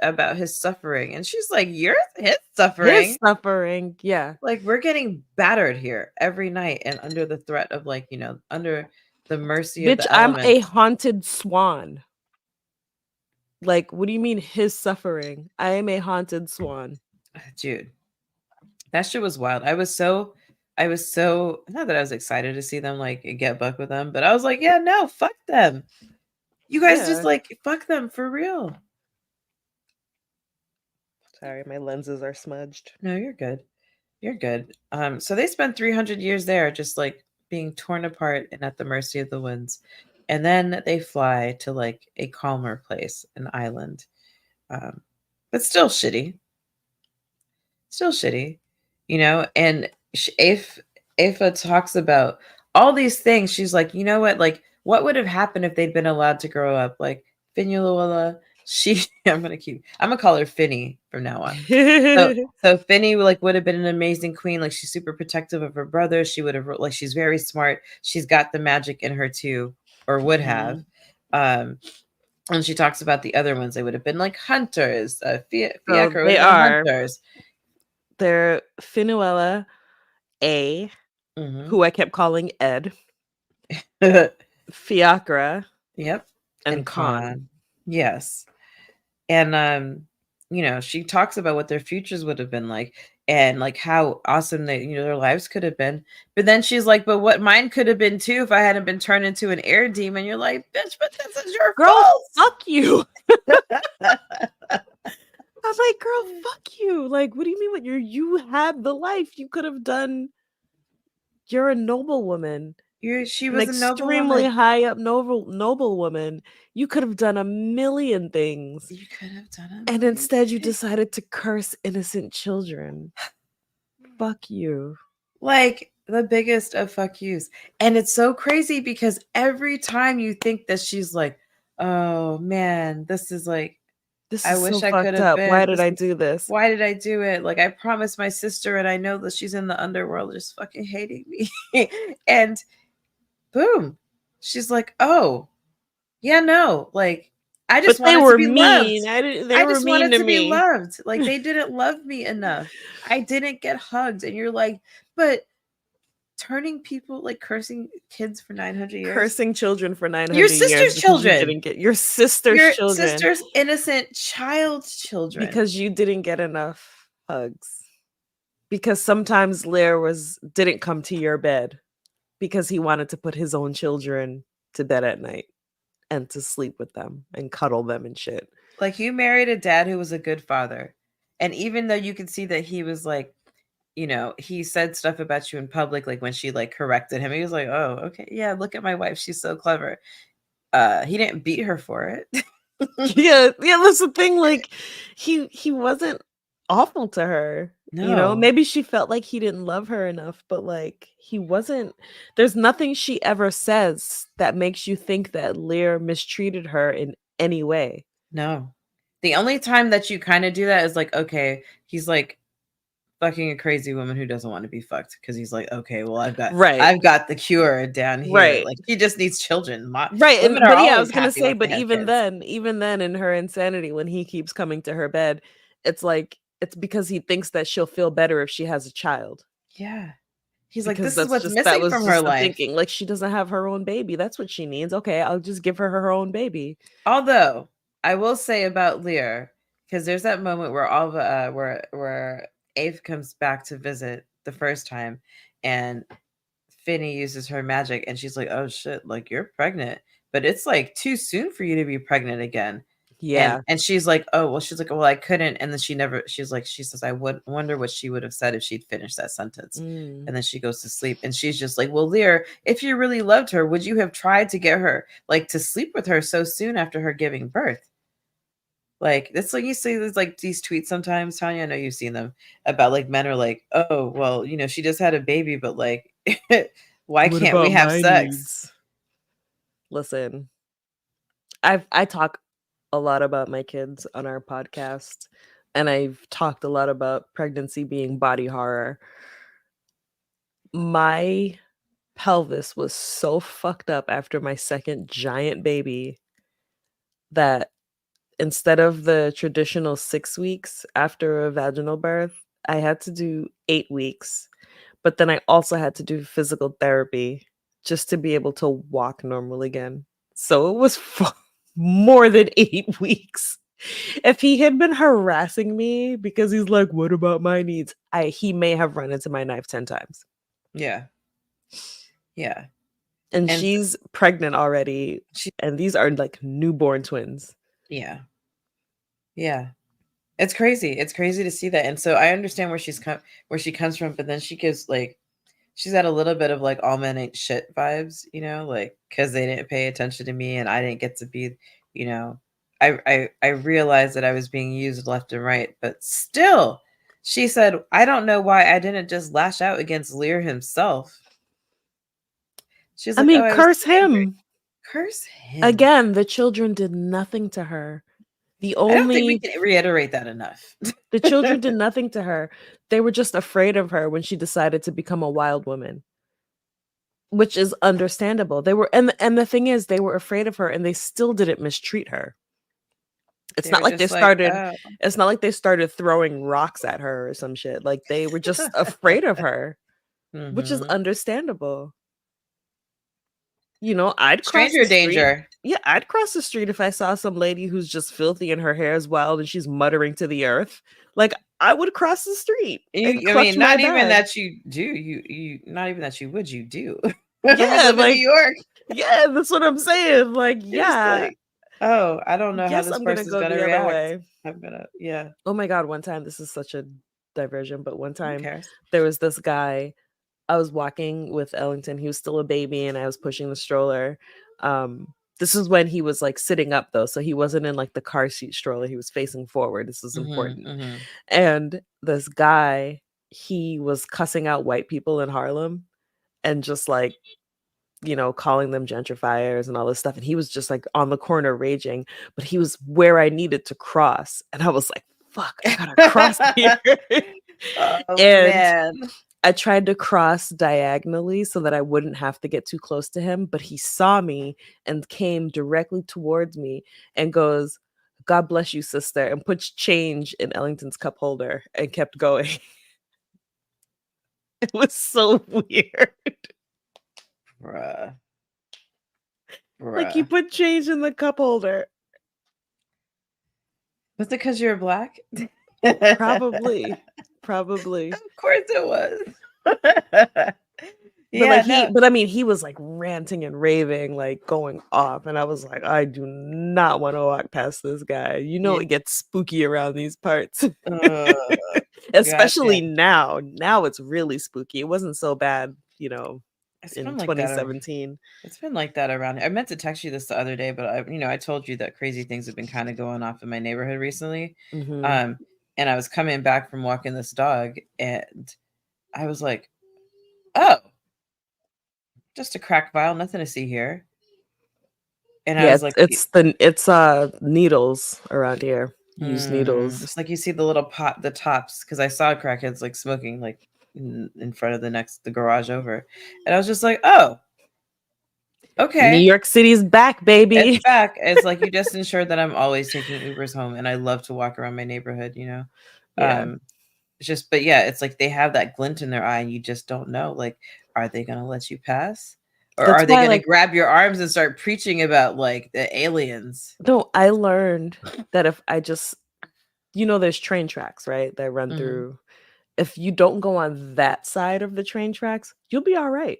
suffering. And she's like, you're his suffering. His suffering. Yeah. Like we're getting battered here every night and under the threat of like, under the mercy of Bitch, the I'm a elements. haunted swan. Like, what do you mean his suffering? I am a haunted swan. Dude, that shit was wild. I was so not that I was excited to see them like get buck with them, but I was like, yeah, no, fuck them. You guys just Yeah. like fuck them for real. Sorry, my lenses are smudged. No, you're good. You're good. So they spent 300 years there just like being torn apart and at the mercy of the winds. And then they fly to like a calmer place, an island. But still shitty. Still shitty, and if Afa talks about all these things, she's like, you know what, like what would have happened if they'd been allowed to grow up like Finula. I'm gonna call her Finny from now on. So Finny like would have been an amazing queen. Like she's super protective of her brother. She would have like she's very smart. She's got the magic in her too, or would have. um and she talks about the other ones. They would have been like hunters. Fiacre would they have been are. hunters. They're Finuela A, who I kept calling Ed, Fiacra, Yep. and Con. Yes. And she talks about what their futures would have been like and like how awesome their lives could have been. But then she's like, but what mine could have been too if I hadn't been turned into an air demon. You're like, bitch, but this is your Girl, fault. fuck you. I'm like, girl, fuck you. Like, what do you mean? What you had the life you could have done? You're a noble woman. She An was a noble extremely woman. high up noble woman. You could have done a million things. You could have done it. And instead you decided to curse innocent children. Fuck you. Like the biggest of fuck yous. And it's so crazy because every time you think that she's like, oh man, this is like, This I is wish so I could fucked have up. been. Why did I do this? Why did I do it? Like I promised my sister, and I know that she's in the underworld, just fucking hating me. And boom, she's like, "Oh, yeah, no, like I But just they wanted to were be loved. mean. They I were just mean wanted to to be me. loved. Like, they didn't love me enough. I didn't get hugged. And you're like, but turning people, like, cursing kids for 900 years? Cursing children for 900 Your years sister's because you children. didn't get your sister's Your children sister's innocent child's children. because you didn't get enough hugs. Because sometimes Lear didn't come to your bed because he wanted to put his own children to bed at night and to sleep with them and cuddle them and shit. Like, you married a dad who was a good father. And even though you could see that he was like, you know, he said stuff about you in public, like when she like corrected him, he was like, oh, okay, yeah, look at my wife, she's so clever. He didn't beat her for it. Yeah, that's the thing. Like, he wasn't awful to her. You know, No. maybe she felt like he didn't love her enough, but like he wasn't. There's nothing she ever says that makes you think that Lear mistreated her in any way. No. The only time that you kind of do that is like, okay, he's like fucking a crazy woman who doesn't want to be fucked, because he's like, okay, well, I've Right. got the cure down here. Right. Like, he just needs children. Right. Women And are but yeah, I was always gonna happy say, once they but have kids. even then in her insanity, when he keeps coming to her bed, it's like it's because he thinks that she'll feel better if she has a child. Yeah. He's like, Because this is what's that missing was from her just the life. thinking. Like, she doesn't have her own baby. That's what she needs. Okay, I'll just give her her own baby. Although I will say about Lear, because there's that moment where all the where Abe comes back to visit the first time, and Finny uses her magic, and she's like, oh shit, like, you're pregnant, but it's like too soon for you to be pregnant again. Yeah. And she's like, oh, well, she's like, well, I couldn't. And then she says, I would wonder what she would have said if she'd finished that sentence. Mm. And then she goes to sleep, and she's just like, well, Lear, if you really loved her, would you have tried to get her, like, to sleep with her so soon after her giving birth? Like, that's like, you see there's like these tweets sometimes, Tanya, I know you've seen them, about like men are like, oh, well, you know, she just had a baby, but like, why What can't we about have my sex? needs? Listen, I talk a lot about my kids on our podcast, and I've talked a lot about pregnancy being body horror. My pelvis was so fucked up after my second giant baby that instead of the traditional 6 weeks after a vaginal birth, I had to do 8 weeks. But then I also had to do physical therapy just to be able to walk normal again. So it was more than 8 weeks. If he had been harassing me because he's like, what about my needs? He may have run into my knife 10 times. Yeah. Yeah. And And she's pregnant already. And these are like newborn twins. yeah. Yeah. It's crazy. It's crazy to see that. And so I understand where she comes from, but then she gives like, she's got a little bit of like all men ain't shit vibes, you know, like, because they didn't pay attention to me and I didn't get to be, you know, I realized that I was being used left and right, but still, she said, I don't know why I didn't just lash out against Lear himself. She's like, oh, I was curse angry. him. Curse him. Again, the children did nothing to her. I don't think we can reiterate that enough. The children did nothing to her. They were just afraid of her when she decided to become a wild woman, which is understandable. They were, and the thing is, they were afraid of her, and they still didn't mistreat her. It's not like they started. It's not like they started throwing rocks at her or some shit. Like, they were just afraid of her, which is understandable. You know, I'd cross stranger danger. Yeah, I'd cross the street if I saw some lady who's just filthy and her hair is wild and she's muttering to the earth. Like, I would cross the street. I mean, not even that you do. You not even that you would. You do. Yeah, like New York. Yeah, that's what I'm saying. Like, yeah. Like, oh, I don't know how this I'm gonna person's go gonna the react. other way. I'm gonna, yeah. Oh my god! One time, this is such a diversion, but one time there was this guy. I was walking with Ellington. He was still a baby, and I was pushing the stroller. This is when he was like sitting up though, so he wasn't in like the car seat stroller. He was facing forward. This is important. And this guy, he was cussing out white people in Harlem and just like, you know, calling them gentrifiers and all this stuff. And he was just like on the corner raging, but he was where I needed to cross. And I was like, fuck, I gotta cross here. Oh, man. I tried to cross diagonally so that I wouldn't have to get too close to him, but he saw me and came directly towards me and goes, "God bless you, sister," and puts change in Ellington's cup holder and kept going. It was so weird. Bruh. Like he Bruh. put change in the cup holder. Was it because you're black? Probably. Probably. Of course it was. But Yeah, like no. but I mean, he was like ranting and raving, like going off. And I was like, I do not want to walk past this guy. You know, Yeah. it gets spooky around these parts. Gotcha. Especially now. Now it's really spooky. It wasn't so bad, you know, It's in been like that. 2017. It's been like that around here. I meant to text you this the other day, but I told you that crazy things have been kind of going off in my neighborhood recently. Mm-hmm. And I was coming back from walking this dog, and I was like, "Oh, just a crack vial, nothing to see here." And I Yeah, was like, it's needles around here. Used needles. It's like you see the little the tops, because I saw crackheads like smoking like in front of the garage over, and I was just like, "Oh, New okay." York City's back, It's baby. back. It's like you just ensured that I'm always taking Ubers home, and I love to walk around my neighborhood, Yeah. It's just, but yeah, it's like they have that glint in their eye, and you just don't know, like, are they gonna let you pass? Or That's are they why gonna like grab your arms and start preaching about like the aliens? no, I learned that if I just there's train tracks, right? That run Mhm. through. If you don't go on that side of the train tracks, you'll be all right.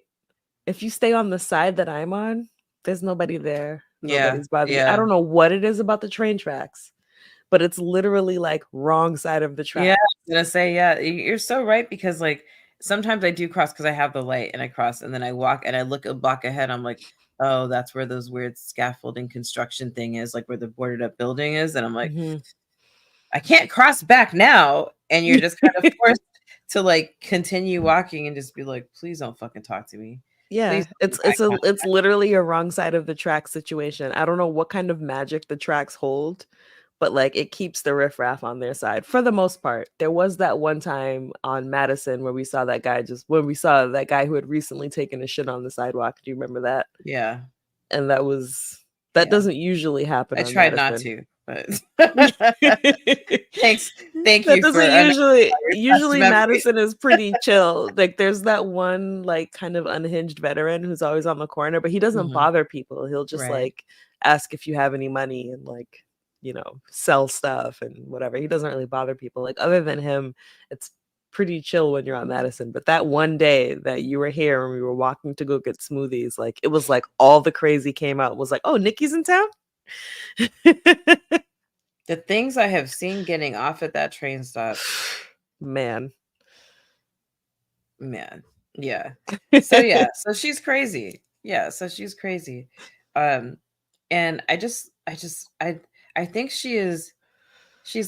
If you stay on the side that I'm on, there's nobody there. Yeah, Nobody's bothering you. I yeah. don't know what it is about the train tracks, but it's literally like wrong side of the Yeah, I track. was gonna say, yeah, you're so right, because like sometimes I do cross because I have the light and I cross, and then I walk and I look a block ahead. I'm like, oh, that's where those weird scaffolding construction thing is, like where the boarded up building is. And I'm like, Mhm. I can't cross back now. And you're just kind of forced to like continue walking and just be like, please don't fucking talk to me. Yeah, Please don't make eye it's contact. literally a wrong side of the track situation. I don't know what kind of magic the tracks hold, but like it keeps the riffraff on their side for the most part. There was that one time on Madison where we saw that guy when we saw that guy who had recently taken a shit on the sidewalk. Do you remember that? Yeah, And that yeah. doesn't usually happen I on tried not Madison. to, but That thanks. Thank you for doesn't your past usually memories. Madison is pretty chill. Like there's that one like kind of unhinged veteran who's always on the corner, but he doesn't Mhm. bother people. He'll just Right. like ask if you have any money and like, sell stuff and whatever. He doesn't really bother people. Like other than him, it's pretty chill when you're on Madison. But that one day that you were here and we were walking to go get smoothies, like it was like all the crazy came out. It was like, oh, Nikki's in town. The things I have seen getting off at that train stop, Man. man. Yeah. So yeah, so she's crazy. Yeah, so she's crazy. Um and I think she's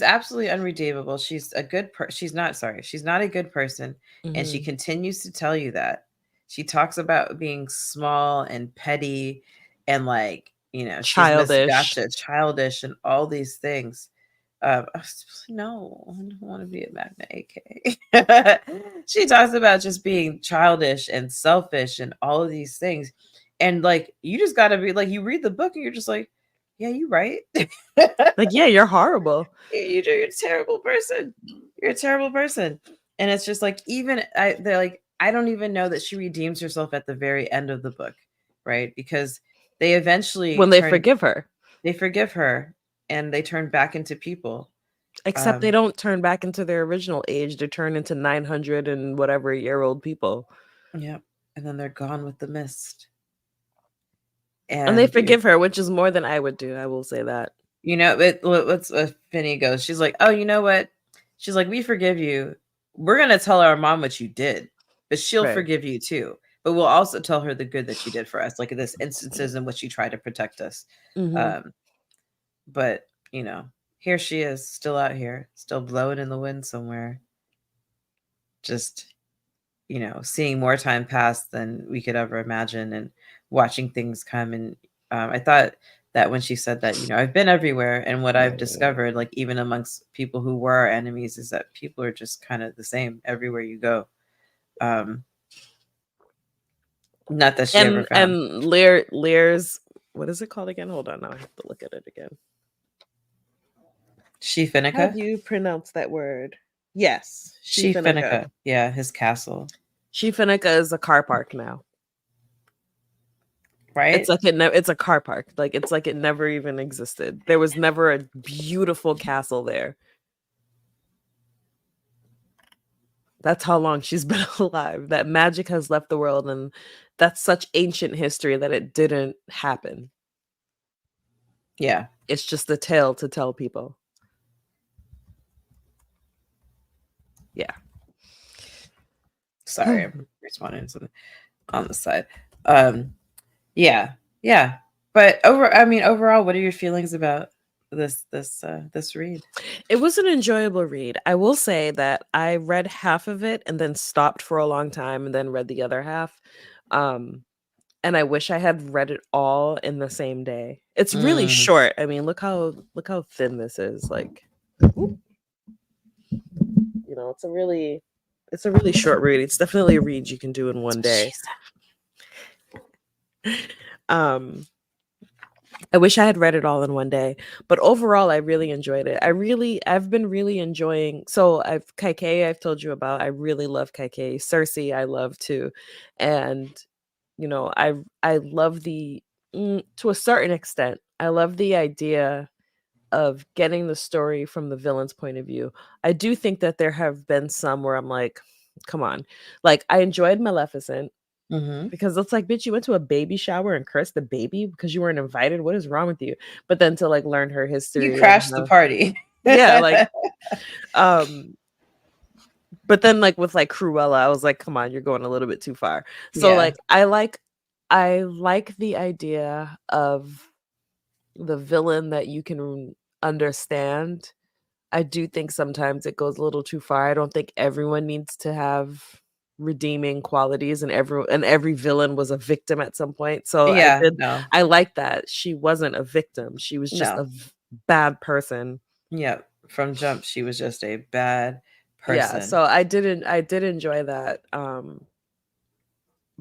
absolutely unredeemable. She's not a good person, and she Mhm. continues to tell you that. She talks about being small and petty, and like, she's Miss Childish. Gotcha, childish, and all these things. No, I don't want to be a Magna AK. She talks about just being childish and selfish and all of these things. And like, you just got to be like, you read the book and you're just like, yeah, you right. Like, yeah, you're horrible. You're a terrible person. You're a terrible person. And it's just like, they're like, I don't even know that she redeems herself at the very end of the book, right? Because they When eventually they forgive her. they forgive her, and they turn back into people. Except they don't turn back into their original age. They turn into 900 and whatever year old people. Yep. And then they're gone with the mist. And they And forgive her, which is more than I would do. I will say that. what's Finny goes, she's like, oh, you know what? She's like, we forgive you. We're gonna tell our mom what you did, but she'll Right. forgive you too. But we'll also tell her the good that you did for us, like this instances in which you tried to protect us. Mm-hmm. Um, but here she is, still out here, still blowing in the wind somewhere, just seeing more time pass than we could ever imagine, and watching things come. And I thought that when she said that, I've been everywhere, and what I've discovered, like even amongst people who were our enemies, is that people are just kind of the same everywhere you go. Not that she ever found. And Lear's, what is it called again? Hold on, now I have to look at it again. How Shifinica? do you pronounce that word? Yes, Shifinica. Yeah, his castle. Shifinica is a car park now. Right? It's like it's a car park. Like it's like it never even existed. There was never a beautiful castle there. That's how long she's been alive. That magic has left the world, and that's such ancient history that it didn't happen. Yeah. It's just a tale to tell people. Yeah. Sorry, I'm responding to something on the side. Yeah. But overall, what are your feelings about this read? It was an enjoyable read. I will say that I read half of it and then stopped for a long time and then read the other half. And I wish I had read it all in the same day. It's really short. I mean, look how thin this is. Like, it's a really short read. It's definitely a read you can do in one day. I wish I had read it all in one day, but overall I really enjoyed it. I've been really enjoying. So Kaikei, I've told you about. I really love Kaikei. Cersei, I love too. And I love to a certain extent, I love the idea of getting the story from the villain's point of view. I do think that there have been some where I'm like, come on. Like, I enjoyed Maleficent because it's like, bitch, you went to a baby shower and cursed the baby because you weren't invited. What is wrong with you? But then to like learn her history. You crashed the party. Yeah, like but then like with like Cruella, I was like, come on, you're going a little bit too far. So like I like the idea of the villain that you can understand. I do think sometimes it goes a little too far. I don't think everyone needs to have redeeming qualities, and every villain was a victim at some point. So I like that she wasn't a victim. She was just a bad person. Yeah, from jump, she was just a bad person. Yeah, so I did enjoy that.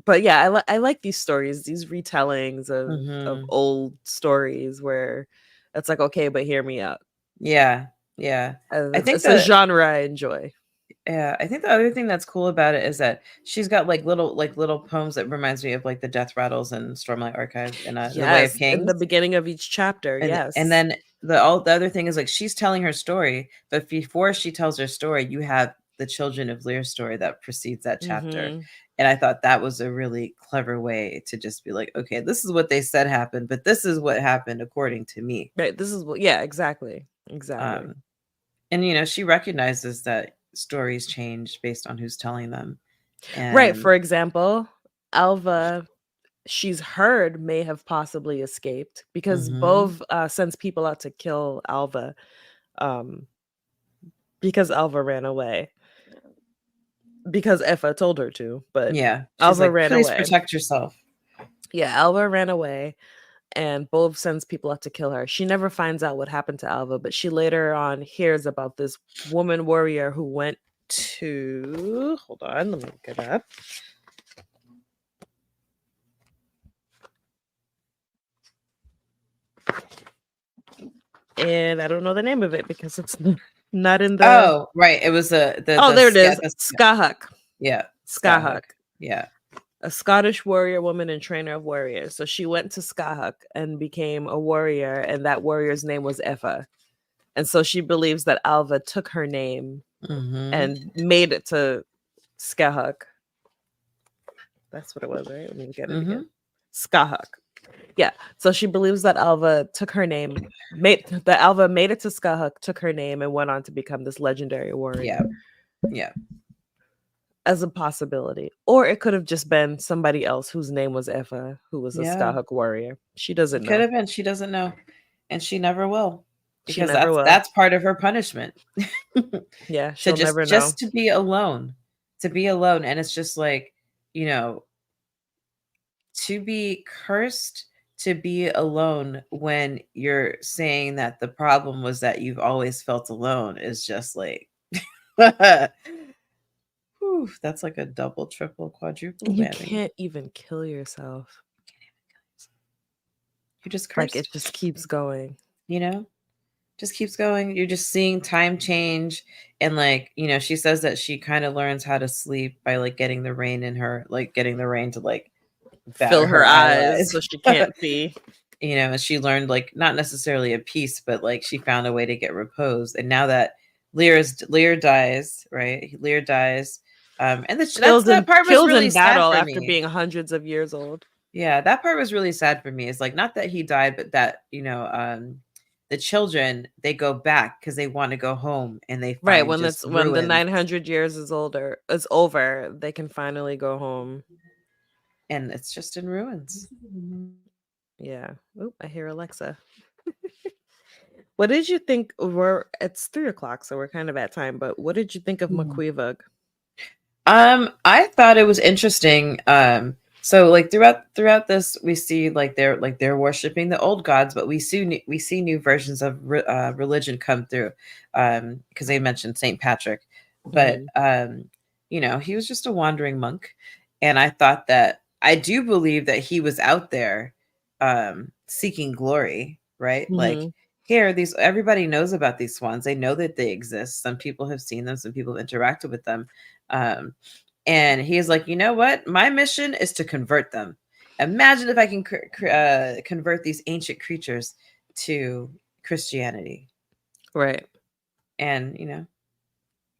But yeah, I like these stories, these retellings of old stories where it's like, okay, but hear me out. Yeah. I think it's a genre I enjoy. Yeah, I think the other thing that's cool about it is that she's got like little poems that reminds me of like the Death Rattles and Stormlight Archive and The Way of Kings in the beginning of each chapter. And then the other thing is like she's telling her story, but before she tells her story, you have the Children of Lear story that precedes that chapter. And I thought that was a really clever way to just be like, okay, this is what they said happened, but this is what happened according to me. Right. This is what, yeah, exactly. And she recognizes that stories change based on who's telling them. Right. For example, Alva, she's heard, may have possibly escaped because Bove sends people out to kill Alva because Alva ran away. Because Effa told her to, but Alva ran away. Please protect yourself. Yeah, Alva ran away, and Bove sends people out to kill her. She never finds out what happened to Alva, but she later on hears about this woman warrior who went to... Hold on, let me look it up. And I don't know the name of it because it's not in the... Oh, right. It was there it is. Skahuk. Yeah. Skahuk. Yeah. A Scottish warrior woman and trainer of warriors. So she went to Skahuk and became a warrior, and that warrior's name was Effa. And so she believes that Alva took her name and made it to Skahuk. That's what it was, right? Let me get it again. Skahuk. Yeah. So she believes that Alva took her name, Alva made it to Skahuk, took her name, and went on to become this legendary warrior. Yeah. As a possibility. Or it could have just been somebody else whose name was Effa, who was a Skahuk warrior. She doesn't know. Could have been. She doesn't know. And she never will. Because that's part of her punishment. Yeah, she'll never know. Just to be alone. And it's just like, to be cursed to be alone when you're saying that the problem was that you've always felt alone is just like Ooh, that's like a double, triple, quadruple You whammy. can't even kill yourself. You just Like it cursed, just keeps going. you know? Just keeps going. You're just seeing time change. And like, she says that she kind of learns how to sleep by like getting the rain in her, like getting the rain to like batter Fill her her eyes eyelids. so she can't see. And she learned like not necessarily a piece, but like she found a way to get reposed. And now that Lear dies, right? Lear dies. And that part was Killed really in sad battle for after me. being hundreds of years old. Yeah, that part was really sad for me. It's like not that he died, but that, the children, they go back because they want to go home and they Right, find just when the ruins. 900 years is over, they can finally go home. And it's just in ruins. Yeah. Oop, I hear Alexa. What did you think? It's 3 o'clock, so we're kind of at time. But what did you think of McQueevug? I thought it was interesting. So like throughout this, we see they're worshiping the old gods, but we see new versions of religion come through. Because they mentioned Saint Patrick, but he was just a wandering monk, and I thought that I do believe that he was out there, seeking glory, right? Like Mm-hmm. here, everybody knows about these swans. They know that they exist. Some people have seen them. Some people have interacted with them. Um, and he is like, you know what? My mission is to convert them. Imagine if I can convert these ancient creatures to Christianity. Right. And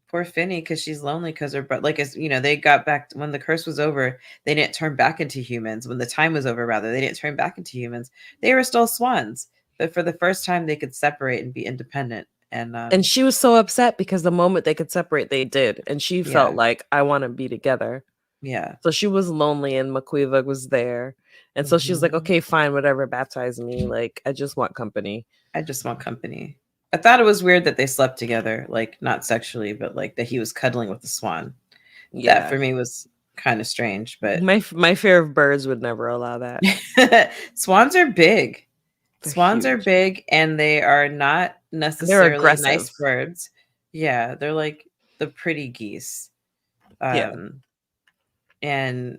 poor Finny, because she's lonely because they got back when the curse was over. They didn't turn back into humans. When the time was over, rather, they didn't turn back into humans. They were still swans, but for the first time, they could separate and be independent. And she was so upset because the moment they could separate, they did. And she felt like, I want to be together. Yeah. So she was lonely and McQueevug was there. And so she's like, okay, fine, whatever, baptize me. Like, I just want company. I just want company. I thought it was weird that they slept together, like not sexually, but like that he was cuddling with the swan. Yeah. That for me was kind of strange, but my fear of birds would never allow that. Swans are big. Swans are huge. big, and they are not necessarily nice aggressive. birds. Yeah, they're like the pretty geese. Yeah. And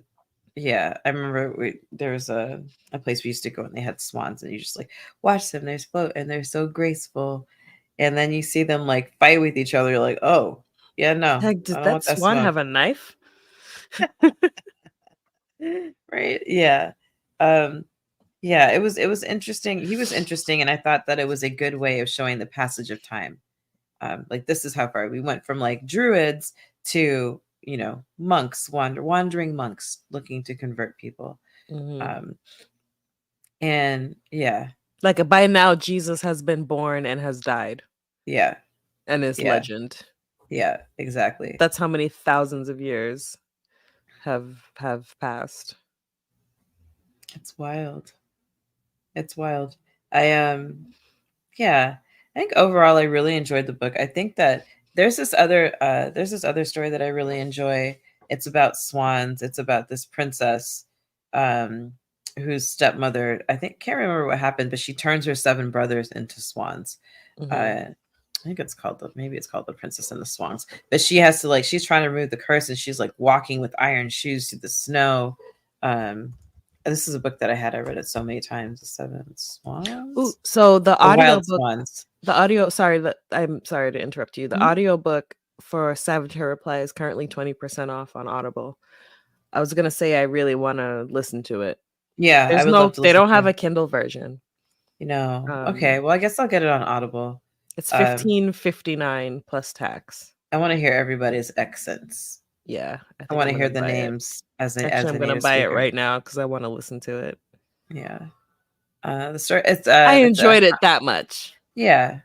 yeah, I remember there was a place we used to go and they had swans, and you just like watch them. They're float and they're so graceful. And then you see them like fight with each other. You're like, oh, yeah, no, Heck, did I don't that want that swan smoke. have a knife? Right? Yeah. Yeah, it was interesting. He was interesting, and I thought that it was a good way of showing the passage of time. Like this is how far we went from like druids to monks, wandering monks looking to convert people. And yeah, like by now Jesus has been born and has died. Yeah. And is legend. Yeah, exactly. That's how many thousands of years have passed. It's wild. It's wild. Yeah, I think overall I really enjoyed the book. I think that there's this other story that I really enjoy. It's about swans. It's about this princess whose stepmother, can't remember what happened, but she turns her 7 brothers into swans. I think maybe it's called The Princess and the Swans. But she has to she's trying to remove the curse, and she's like walking with iron shoes through the snow. This is a book that I read it so many times. The 7 Swans. Ooh, so the audio book, Swans. I'm sorry to interrupt you. The audio book for Saboteur Reply is currently 20% off on Audible. I was gonna say I really want to listen to it. Yeah, I would love to. They don't have a Kindle version. Okay. Well, I guess I'll get it on Audible. It's $15.59 plus tax. I want to hear everybody's accents. Yeah, I want to hear the names as a I'm going to buy it right now because I want to listen to it. Yeah. The story. It's. I enjoyed it that much. Yeah.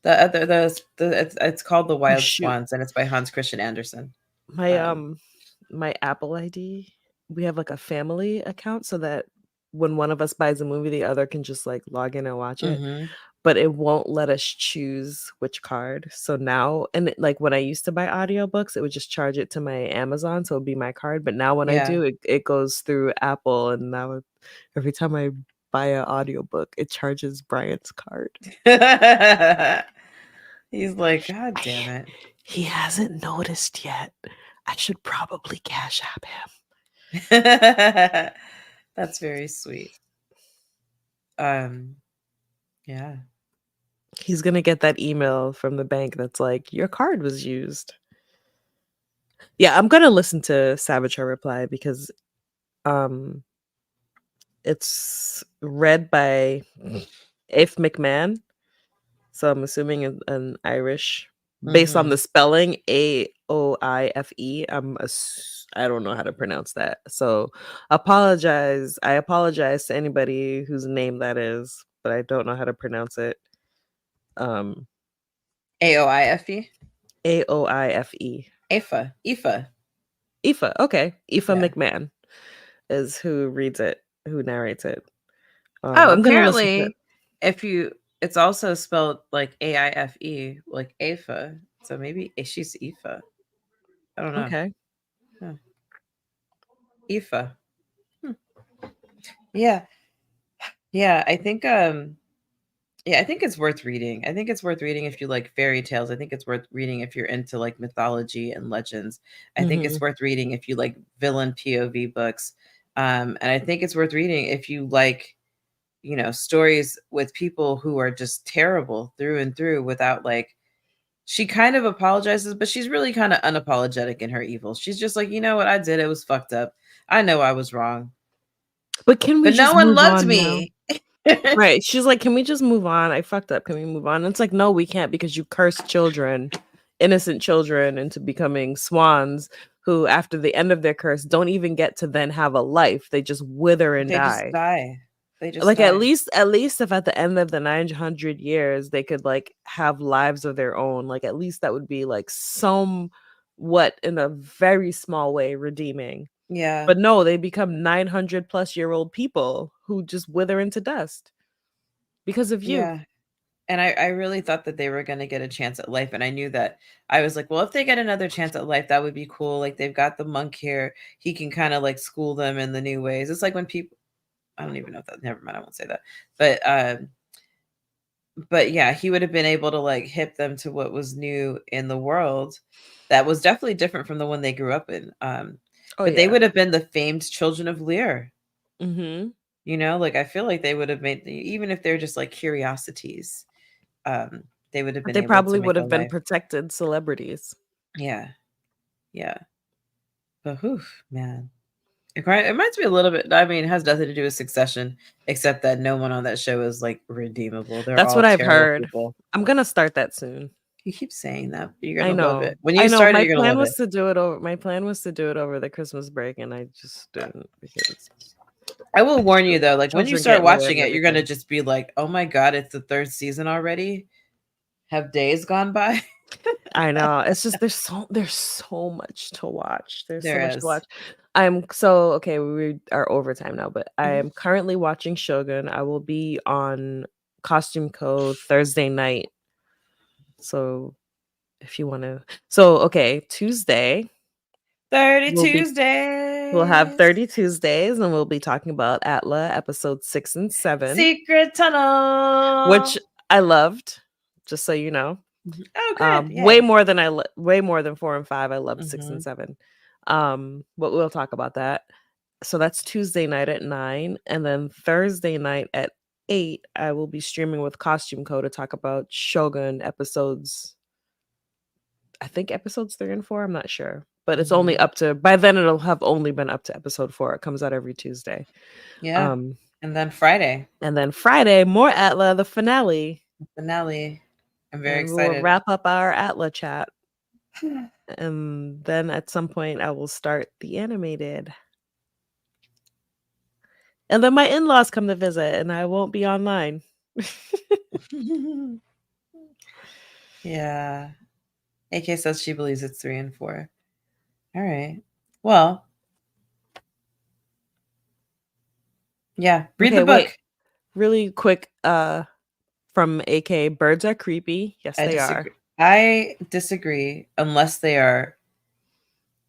It's called The Wild Swans, and it's by Hans Christian Andersen. My Apple ID, we have like a family account so that when one of us buys a movie, the other can just like log in and watch it. But it won't let us choose which card. So now, and like when I used to buy audiobooks, it would just charge it to my Amazon. So it would be my card. But now when I do, it goes through Apple. And now every time I buy an audiobook, it charges Brian's card. He's like, God damn it. He hasn't noticed yet. I should probably cash app him. That's very sweet. Yeah. He's gonna get that email from the bank that's like, your card was used. Yeah, I'm gonna listen to Saboteur Reply because um it's read by Aoife McMahon. So I'm assuming an Irish, based on the spelling, Aoife. I don't know how to pronounce that. So I apologize to anybody whose name that is, but I don't know how to pronounce it. AOIFE? Aoife. Aoife. Aoife. Okay. Aoife Yeah. McMahon is who reads it, who narrates it. Oh, I'm gonna listen to it. apparently, it's also spelled like AIFE, like Aoife. So maybe she's Aoife. I don't know. Okay. Huh. Aoife. Yeah. Yeah, I think I think it's worth reading. I think it's worth reading if you like fairy tales. I think it's worth reading if you're into like mythology and legends. I think it's worth reading if you like villain POV books. And I think it's worth reading if you like, stories with people who are just terrible through and through without like, she kind of apologizes, but she's really kind of unapologetic in her evil. She's just like, you know what I did? It was fucked up. I know I was wrong. But can we But no just one move loved on now? me. Right. She's like, can we just move on? I fucked up. Can we move on? And it's like, no, we can't, because you cursed children, innocent children, into becoming swans who, after the end of their curse, don't even get to then have a life. They just wither and They just die. die. They just Like, at die. least if at the end of the 900 years they could like have lives of their own, like at least that would be like somewhat, in a very small way, redeeming. Yeah. But no, they become 900 plus year old people who just wither into dust because of you. Yeah. And I really thought that they were going to get a chance at life. And I knew that. I was like, well, if they get another chance at life, that would be cool. Like, they've got the monk here. He can kind of like school them in the new ways. It's like when people, I don't even know if that, never mind, I won't say that. But yeah, he would have been able to like hip them to what was new in the world that was definitely different from the one they grew up in. But they would have been the famed children of Lear. Like, I feel like they would have made, even if they're just like curiosities, they would have been They able probably to make would a have been life. protected celebrities. Yeah. But man. It reminds me a little bit. I mean, it has nothing to do with Succession, except that no one on that show is like redeemable. They're That's all what I've terrible heard. people. I'm gonna start that soon. You keep saying that, but you're I gonna love know. it. When you start it, you're gonna love it. My plan was to do it over the Christmas break, and I just didn't, because I will warn you though, like when you children start get in the way watching of it, you're gonna everything. just be like, "Oh my god, it's the third season already." Have days gone by? I know. It's just there's so much to watch. There's so There much to is. watch. Okay, we are overtime now, but I Mhm. am currently watching Shogun. I will be on Costume Co. Thursday night. So if you want to, Tuesday 30 we'll have Tuesdays. 30 Tuesdays, and we'll be talking about Atla episodes 6 and 7, Secret Tunnel. which I loved, just so you know. Oh, good. Way Yay. more than 4 and 5. I loved 6 and Mhm. 7. But we'll talk about that. So that's Tuesday night at 9, and then Thursday night at 8, I will be streaming with Costume Co. to talk about Shogun episodes. I think episodes 3 and 4. I'm not sure, but it's only up to, by then it'll have only been up to episode 4. It comes out every Tuesday. Yeah. And then Friday. More Atla, the finale. Finale. I'm very And we'll excited. wrap up our Atla chat. And then at some point I will start the animated. And then my in-laws come to visit and I won't be online. Yeah. AK says she believes it's 3 and 4. All right. Well. Yeah. Read the book. Wait. Really quick, from AK, birds are creepy. Yes, they are. I disagree unless they are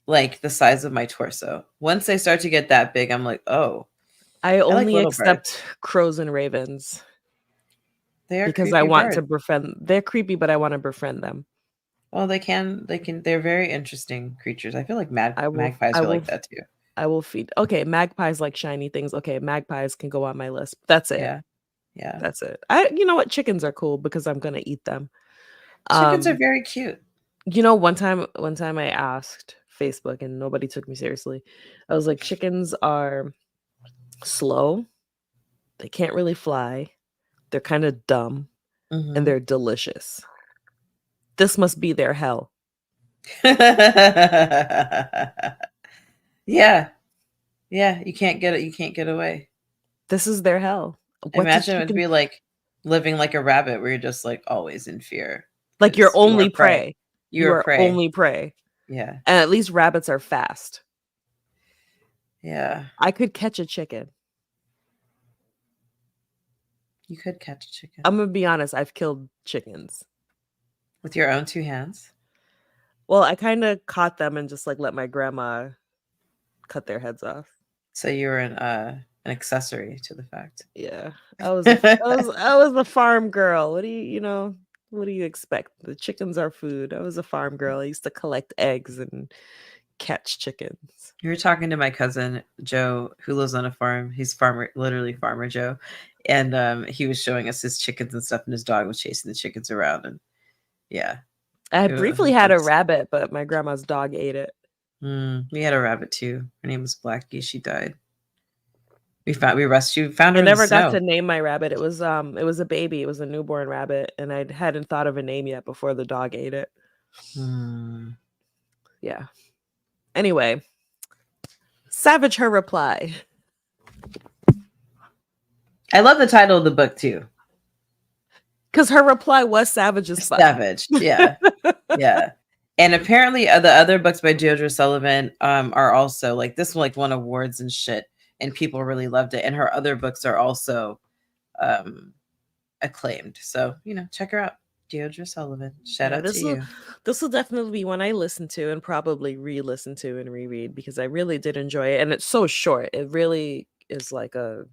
like the size of my torso. Once they start to get that big, I'm like, oh. I only like accept crows and ravens. They are because creepy I want birds. to befriend. They're creepy, but I want to befriend them. Well, they're very interesting creatures. I feel like magpies I are will like that too. I will feed. Okay, magpies like shiny things. Okay, magpies can go on my list. That's it. Yeah. Yeah. That's it. You know what? Chickens are cool because I'm gonna eat them. Chickens are Um, very cute. you know, one time I asked Facebook and nobody took me seriously. I was like, chickens are slow. They can't really fly. They're kind of dumb and Hmm. they're delicious. This must be their hell. Yeah. Yeah. You can't get it. You can't get away. This is their hell. What does Imagine it would chicken be like living like a rabbit where you're just like always in fear like you're because you are only prey. prey. You You are are prey. only prey. Yeah. And at least rabbits are fast. Yeah. I could catch a chicken. You could catch a chicken I'm gonna be honest, I've killed chickens. with your own two hands. Well, I kind of caught them and just like let my grandma cut their heads off. So you're an accessory to the fact. Yeah. I was a farm girl. What do what do you expect? The chickens are food. I was a farm girl. I used to collect eggs and catch chickens. You were talking to my cousin Joe, who lives on a farm. He's literally Farmer Joe, and he was showing us his chickens and stuff, and his dog was chasing the chickens around, and yeah, I it briefly had a rabbit, but my grandma's dog ate it. We had a rabbit too. Her name was Blackie. She died. We found her I in the never got snow. to name my rabbit. It was a baby. It was a newborn rabbit, and I hadn't thought of a name yet before the dog ate it. Yeah. Anyway, Savage her reply. I love the title of the book too. Because her reply was savage as fuck. Savage, yeah, yeah. And apparently, the other books by Deirdre Sullivan are also like this one, like won awards and shit, and people really loved it. And her other books are also acclaimed. So check her out, Deirdre Sullivan. Shout out to you. This will definitely be one I listen to and probably re-listen to and reread because I really did enjoy it, and it's so short. It really is like a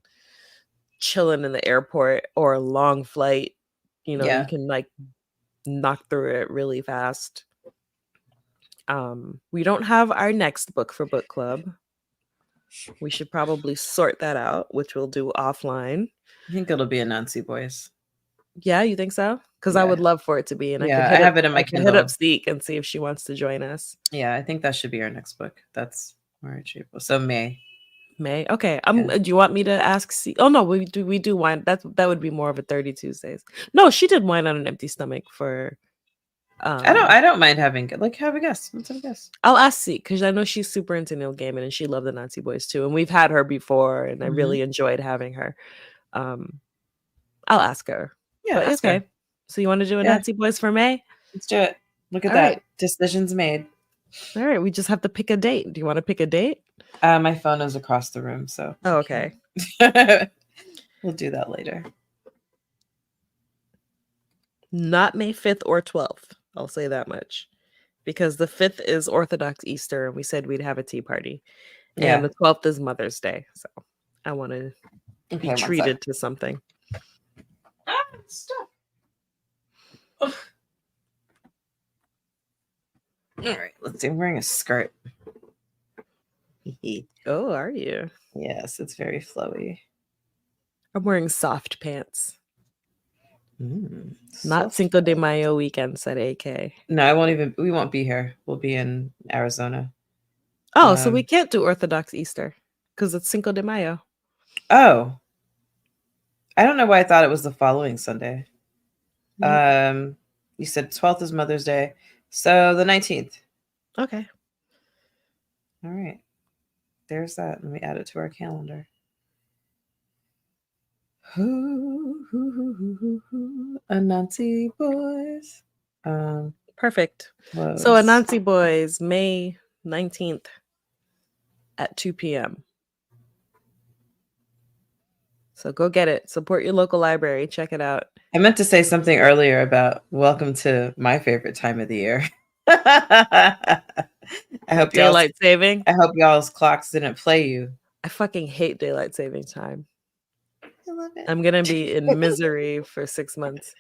chilling in the airport or a long flight. You can like knock through it really fast. We don't have our next book for book club. We should probably sort that out, which we'll do offline. I think it'll be Anansi Boys. Yeah, you think so? Because I would love for it to be, and I have it in my Kindle. Hit up Zeke and see if she wants to join us. Yeah, I think that should be our next book. That's March, April, so May. Okay. Do you want me to ask Zeke? Oh no, we do wine. That would be more of a 30 Tuesdays. No, she did wine on an empty stomach for. I don't mind have a guess. Let's have a guess. I'll ask Zeke because I know she's super into Neil Gaiman and she loved the Nazi Boys too, and we've had her before, and I really enjoyed having her. I'll ask her. Yeah, but, okay. Her. So you want to do a Nazi Boys for May? Let's do it. Look at that. Right. Decisions made. All right, we just have to pick a date. Do you want to pick a date? My phone is across the room, so. Oh, okay. We'll do that later. Not May 5th or 12th. I'll say that much. Because the 5th is Orthodox Easter, and we said we'd have a tea party. Yeah. And the 12th is Mother's Day. So I want to be treated to something. Stop. Oh. All right, let's see. I'm wearing a skirt. Oh, are you? Yes, it's very flowy. I'm wearing soft pants. Not Cinco de Mayo weekend, said AK. No, we won't be here. We'll be in Arizona. Oh, so we can't do Orthodox Easter because it's Cinco de Mayo. Oh. I don't know why I thought it was the following Sunday. You said 12th is Mother's Day. So the 19th. Okay. All right. There's that. Let me add it to our calendar. Anansi Boys. Perfect. So Anansi Boys, May 19th at 2 p.m. So go get it. Support your local library. Check it out. I meant to say something earlier about welcome to my favorite time of the year. I hope daylight saving. I hope y'all's clocks didn't play you. I fucking hate daylight saving time. I love it. I'm gonna be in misery for 6 months.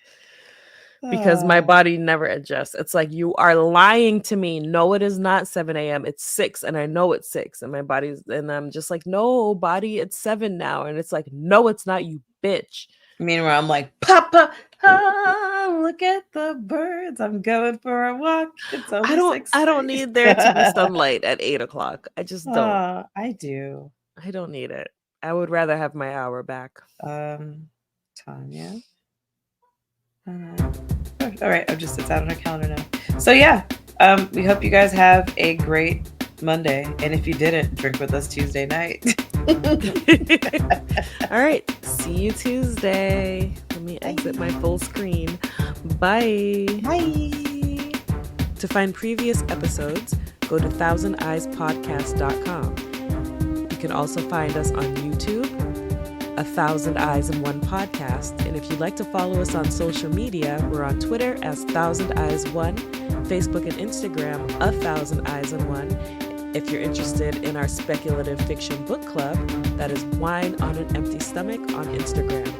because my Ah. body never adjusts. It's like, you are lying to me. No, it is not 7 a.m. It's 6, and I know it's 6. And and I'm just like, no, body, it's 7 now. And it's like, no, it's not, you bitch. Meanwhile, I'm like, Papa, look at the birds. I'm going for a walk. It's only I don't 6:30. need there to be sunlight at 8 o'clock. I just don't. I do. I don't need it. I would rather have my hour back. Tanya. All right, it's out on our calendar now. So yeah, we hope you guys have a great Monday, and if you didn't, drink with us Tuesday night. All right, see you Tuesday. Let me exit my full screen. Bye. Bye. To find previous episodes, go to thousandeyespodcast.com. You can also find us on YouTube, A Thousand Eyes in One Podcast. And if you'd like to follow us on social media, we're on Twitter as Thousand Eyes One, Facebook and Instagram, A Thousand Eyes in One. If you're interested in our Speculative Fiction Book Club, that is Wine on an Empty Stomach on Instagram.